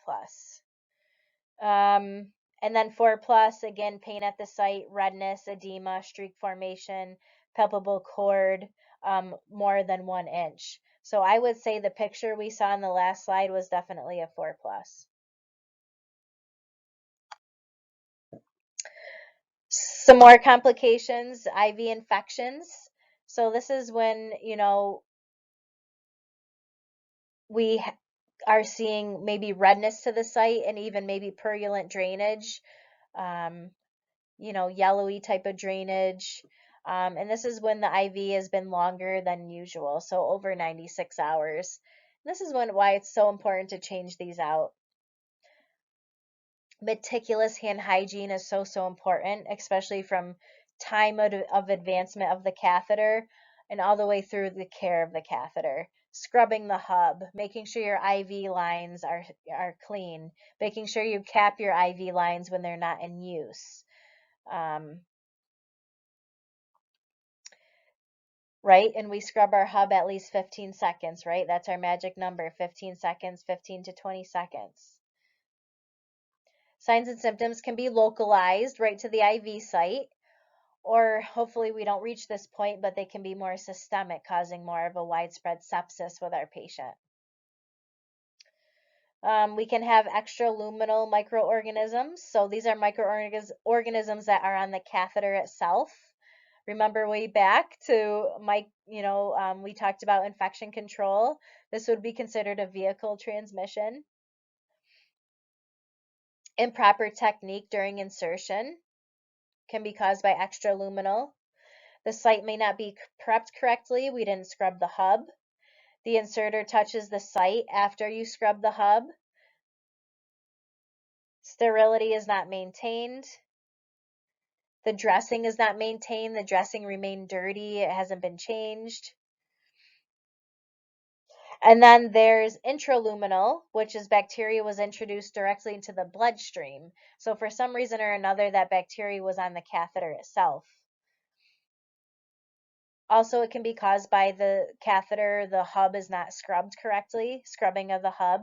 And then 4+, again, pain at the site, redness, edema, streak formation, palpable cord, more than 1 inch. So I would say the picture we saw in the last slide was definitely a 4+. Some more complications, IV infections. So this is when, we are seeing maybe redness to the site and even maybe purulent drainage, yellowy type of drainage. And this is when the IV has been longer than usual, so over 96 hours. This is why it's so important to change these out. Meticulous hand hygiene is so important, especially from time of advancement of the catheter and all the way through the care of the catheter. Scrubbing the hub, making sure your IV lines are clean, making sure you cap your IV lines when they're not in use. Right? And we scrub our hub at least 15 seconds, right? That's our magic number, 15 seconds, 15 to 20 seconds. Signs and symptoms can be localized right to the IV site, or hopefully we don't reach this point, but they can be more systemic, causing more of a widespread sepsis with our patient. We can have extraluminal microorganisms. So these are microorganisms that are on the catheter itself. Remember way back to we talked about infection control. This would be considered a vehicle transmission. Improper technique during insertion can be caused by extraluminal. The site may not be prepped correctly. We didn't scrub the hub. The inserter touches the site after you scrub the hub. Sterility is not maintained. The dressing is not maintained. The dressing remained dirty. It hasn't been changed. And then there's intraluminal, which is bacteria was introduced directly into the bloodstream. So for some reason or another, that bacteria was on the catheter itself. Also, it can be caused by the catheter, the hub is not scrubbed correctly, scrubbing of the hub.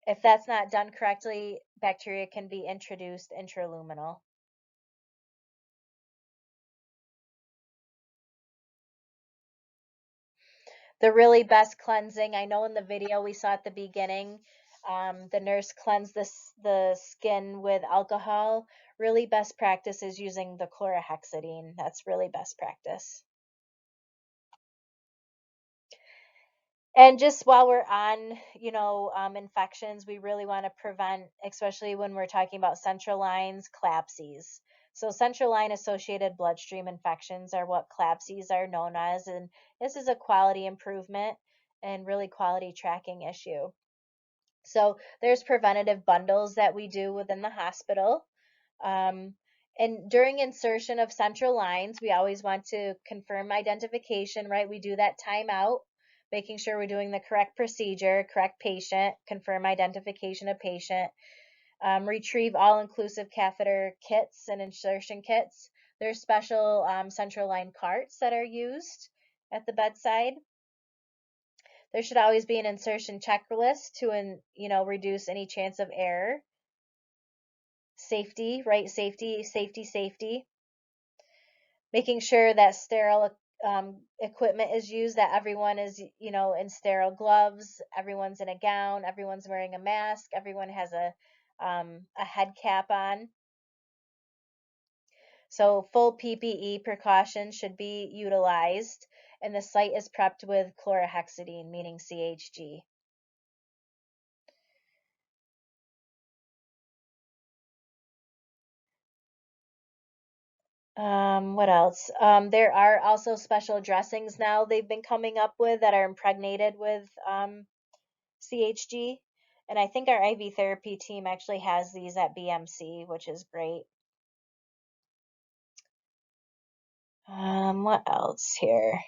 If that's not done correctly, bacteria can be introduced intraluminal. The really best cleansing, I know in the video we saw at the beginning, the nurse cleansed the skin with alcohol. Really best practice is using the chlorhexidine. That's really best practice. And just while we're on, infections, we really want to prevent, especially when we're talking about central lines, CLABSIs. So central line associated bloodstream infections are what CLABSIs are known as, and this is a quality improvement and really quality tracking issue. So there's preventative bundles that we do within the hospital. And during insertion of central lines, we always want to confirm identification, right? We do that timeout, making sure we're doing the correct procedure, correct patient, confirm identification of patient, retrieve all-inclusive catheter kits and insertion kits. There's special central line carts that are used at the bedside. There should always be an insertion checklist to, reduce any chance of error. Safety, right? Safety, safety, safety. Making sure that sterile equipment is used, that everyone is, in sterile gloves, everyone's in a gown, everyone's wearing a mask, everyone has a head cap on. So full PPE precautions should be utilized, and the site is prepped with chlorhexidine, meaning CHG. What else? There are also special dressings now they've been coming up with that are impregnated with CHG. And I think our IV therapy team actually has these at BMC, which is great. What else here?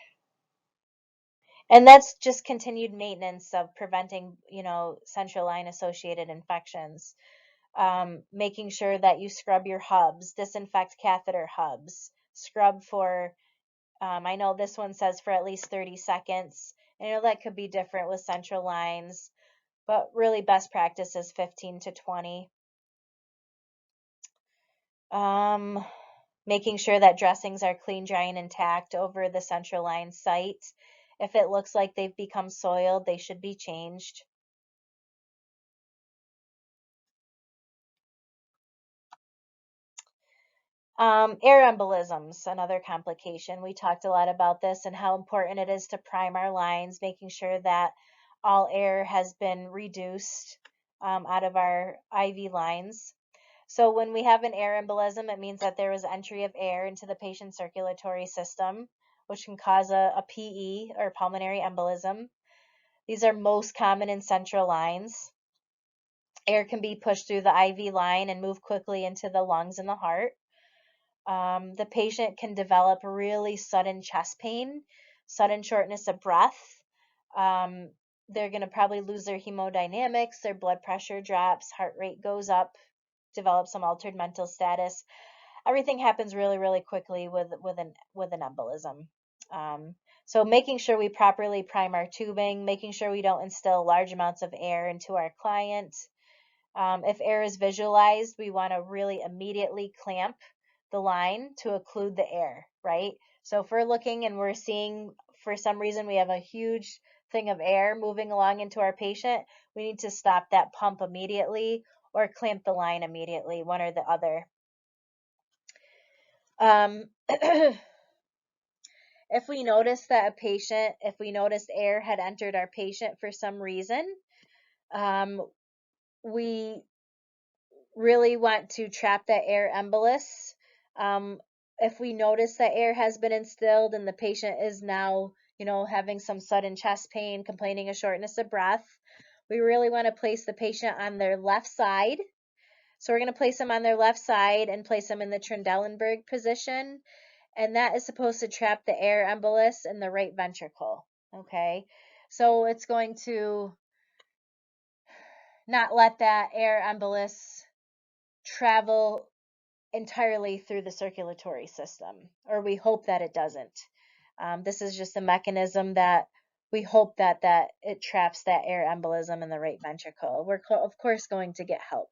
And that's just continued maintenance of preventing, central line associated infections. Making sure that you scrub your hubs, disinfect catheter hubs, scrub for, I know this one says for at least 30 seconds. I know that could be different with central lines, but really best practice is 15 to 20. Making sure that dressings are clean, dry, and intact over the central line site. If it looks like they've become soiled, they should be changed. Air embolisms, another complication. We talked a lot about this and how important it is to prime our lines, making sure that all air has been reduced out of our IV lines. So when we have an air embolism, it means that there was entry of air into the patient's circulatory system, which can cause a PE or pulmonary embolism. These are most common in central lines. Air can be pushed through the IV line and move quickly into the lungs and the heart. The patient can develop really sudden chest pain, sudden shortness of breath. They're going to probably lose their hemodynamics, their blood pressure drops, heart rate goes up, develop some altered mental status. Everything happens really, really quickly with an embolism. So making sure we properly prime our tubing, making sure we don't instill large amounts of air into our client. If air is visualized, we want to really immediately clamp the line to occlude the air, right? So if we're looking and we're seeing for some reason we have a huge thing of air moving along into our patient, we need to stop that pump immediately or clamp the line immediately, one or the other. If we notice that if we noticed air had entered our patient for some reason, we really want to trap that air embolus. If we notice that air has been instilled and the patient is now, having some sudden chest pain, complaining of shortness of breath, we really want to place the patient on their left side. So we're going to place them on their left side and place them in the Trendelenburg position. And that is supposed to trap the air embolus in the right ventricle. Okay. So it's going to not let that air embolus travel entirely through the circulatory system, or we hope that it doesn't. This is just a mechanism that we hope that it traps that air embolism in the right ventricle. We're of course going to get help.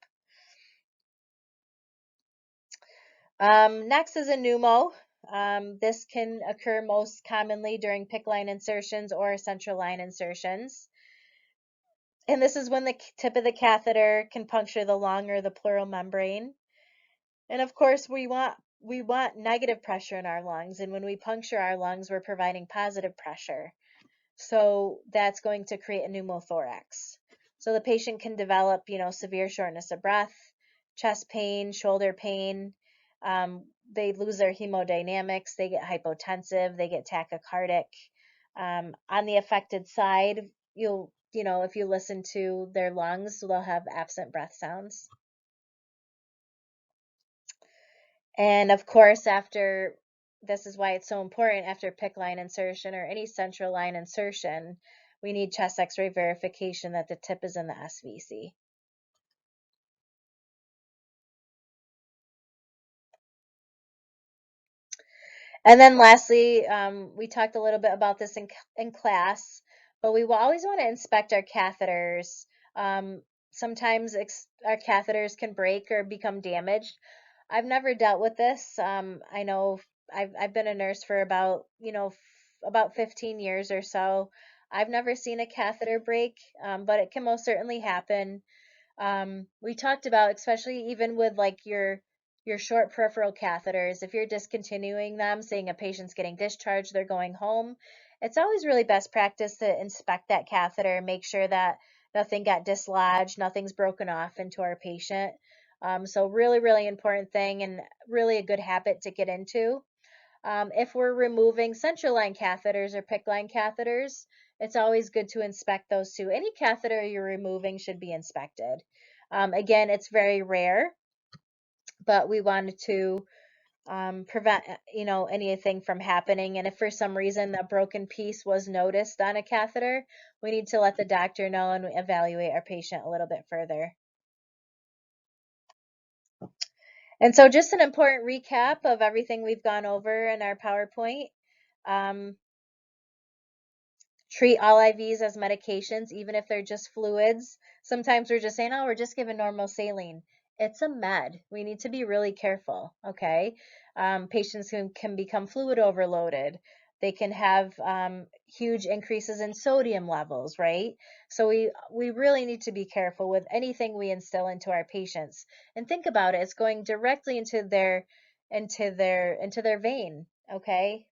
Next is a pneumo. This can occur most commonly during PICC line insertions or central line insertions. And this is when the tip of the catheter can puncture the lung or the pleural membrane. And of course, we want negative pressure in our lungs. And when we puncture our lungs, we're providing positive pressure. So that's going to create a pneumothorax. So the patient can develop, severe shortness of breath, chest pain, shoulder pain. They lose their hemodynamics. They get hypotensive. They get tachycardic. On the affected side, if you listen to their lungs, they'll have absent breath sounds. And of course, this is why it's so important after PICC line insertion or any central line insertion, we need chest x-ray verification that the tip is in the SVC. And then lastly, we talked a little bit about this in class, but we will always want to inspect our catheters. Sometimes our catheters can break or become damaged. I've never dealt with this. I know I've been a nurse for about 15 years or so. I've never seen a catheter break, but it can most certainly happen. We talked about, especially even with like your short peripheral catheters, if you're discontinuing them, saying a patient's getting discharged, they're going home, it's always really best practice to inspect that catheter, make sure that nothing got dislodged, nothing's broken off into our patient. So really, really important thing and really a good habit to get into. If we're removing central line catheters or PICC line catheters, it's always good to inspect those too. Any catheter you're removing should be inspected. Again, it's very rare, but we wanted to prevent anything from happening. And if for some reason that broken piece was noticed on a catheter, we need to let the doctor know and evaluate our patient a little bit further. And so just an important recap of everything we've gone over in our PowerPoint. Treat all IVs as medications, even if they're just fluids. Sometimes we're just saying, oh, we're just giving normal saline. It's a med. We need to be really careful, okay? Patients can become fluid overloaded. They can have huge increases in sodium levels, right? So we really need to be careful with anything we instill into our patients. And think about it, it's going directly into their vein, okay?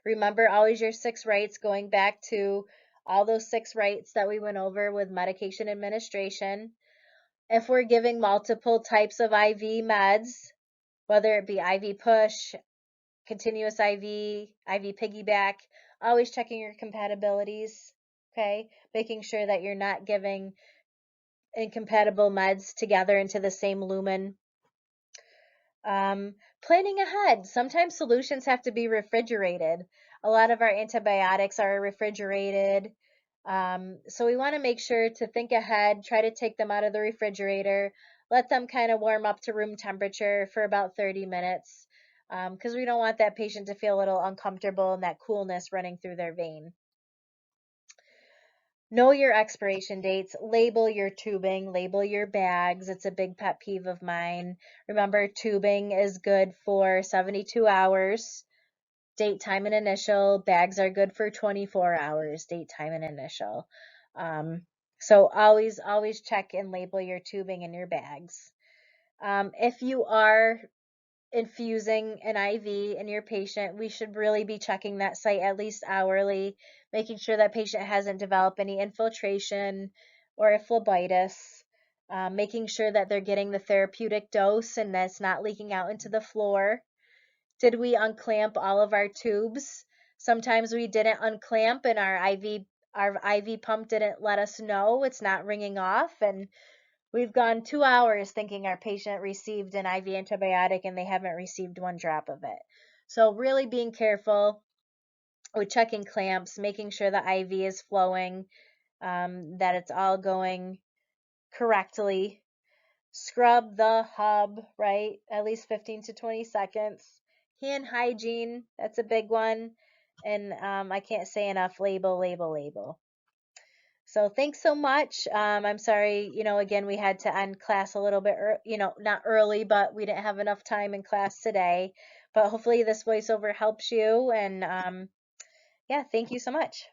Remember always your 6 rights, going back to all those 6 rights that we went over with medication administration. If we're giving multiple types of IV meds, whether it be IV push, continuous IV, IV piggyback, always checking your compatibilities, okay? Making sure that you're not giving incompatible meds together into the same lumen. Planning ahead. Sometimes solutions have to be refrigerated. A lot of our antibiotics are refrigerated. So we want to make sure to think ahead, try to take them out of the refrigerator, let them kind of warm up to room temperature for about 30 minutes because we don't want that patient to feel a little uncomfortable and that coolness running through their vein. Know your expiration dates, label your tubing, label your bags. It's a big pet peeve of mine. Remember, tubing is good for 72 hours, date, time, and initial. Bags are good for 24 hours, date, time, and initial. So always check and label your tubing and your bags. If you are infusing an IV in your patient, we should really be checking that site at least hourly, making sure that patient hasn't developed any infiltration or a phlebitis, making sure that they're getting the therapeutic dose and that's not leaking out into the floor. Did we unclamp all of our tubes? Sometimes we didn't unclamp and our IV pump didn't let us know it's not ringing off, and we've gone 2 hours thinking our patient received an IV antibiotic and they haven't received one drop of it. So really being careful with checking clamps, making sure the IV is flowing, that it's all going correctly. Scrub the hub, right? At least 15 to 20 seconds. Hand hygiene, that's a big one. And I can't say enough, label, label, label. So thanks so much. I'm sorry, again, we had to end class a little bit, not early, but we didn't have enough time in class today. But hopefully this voiceover helps you. And yeah, thank you so much.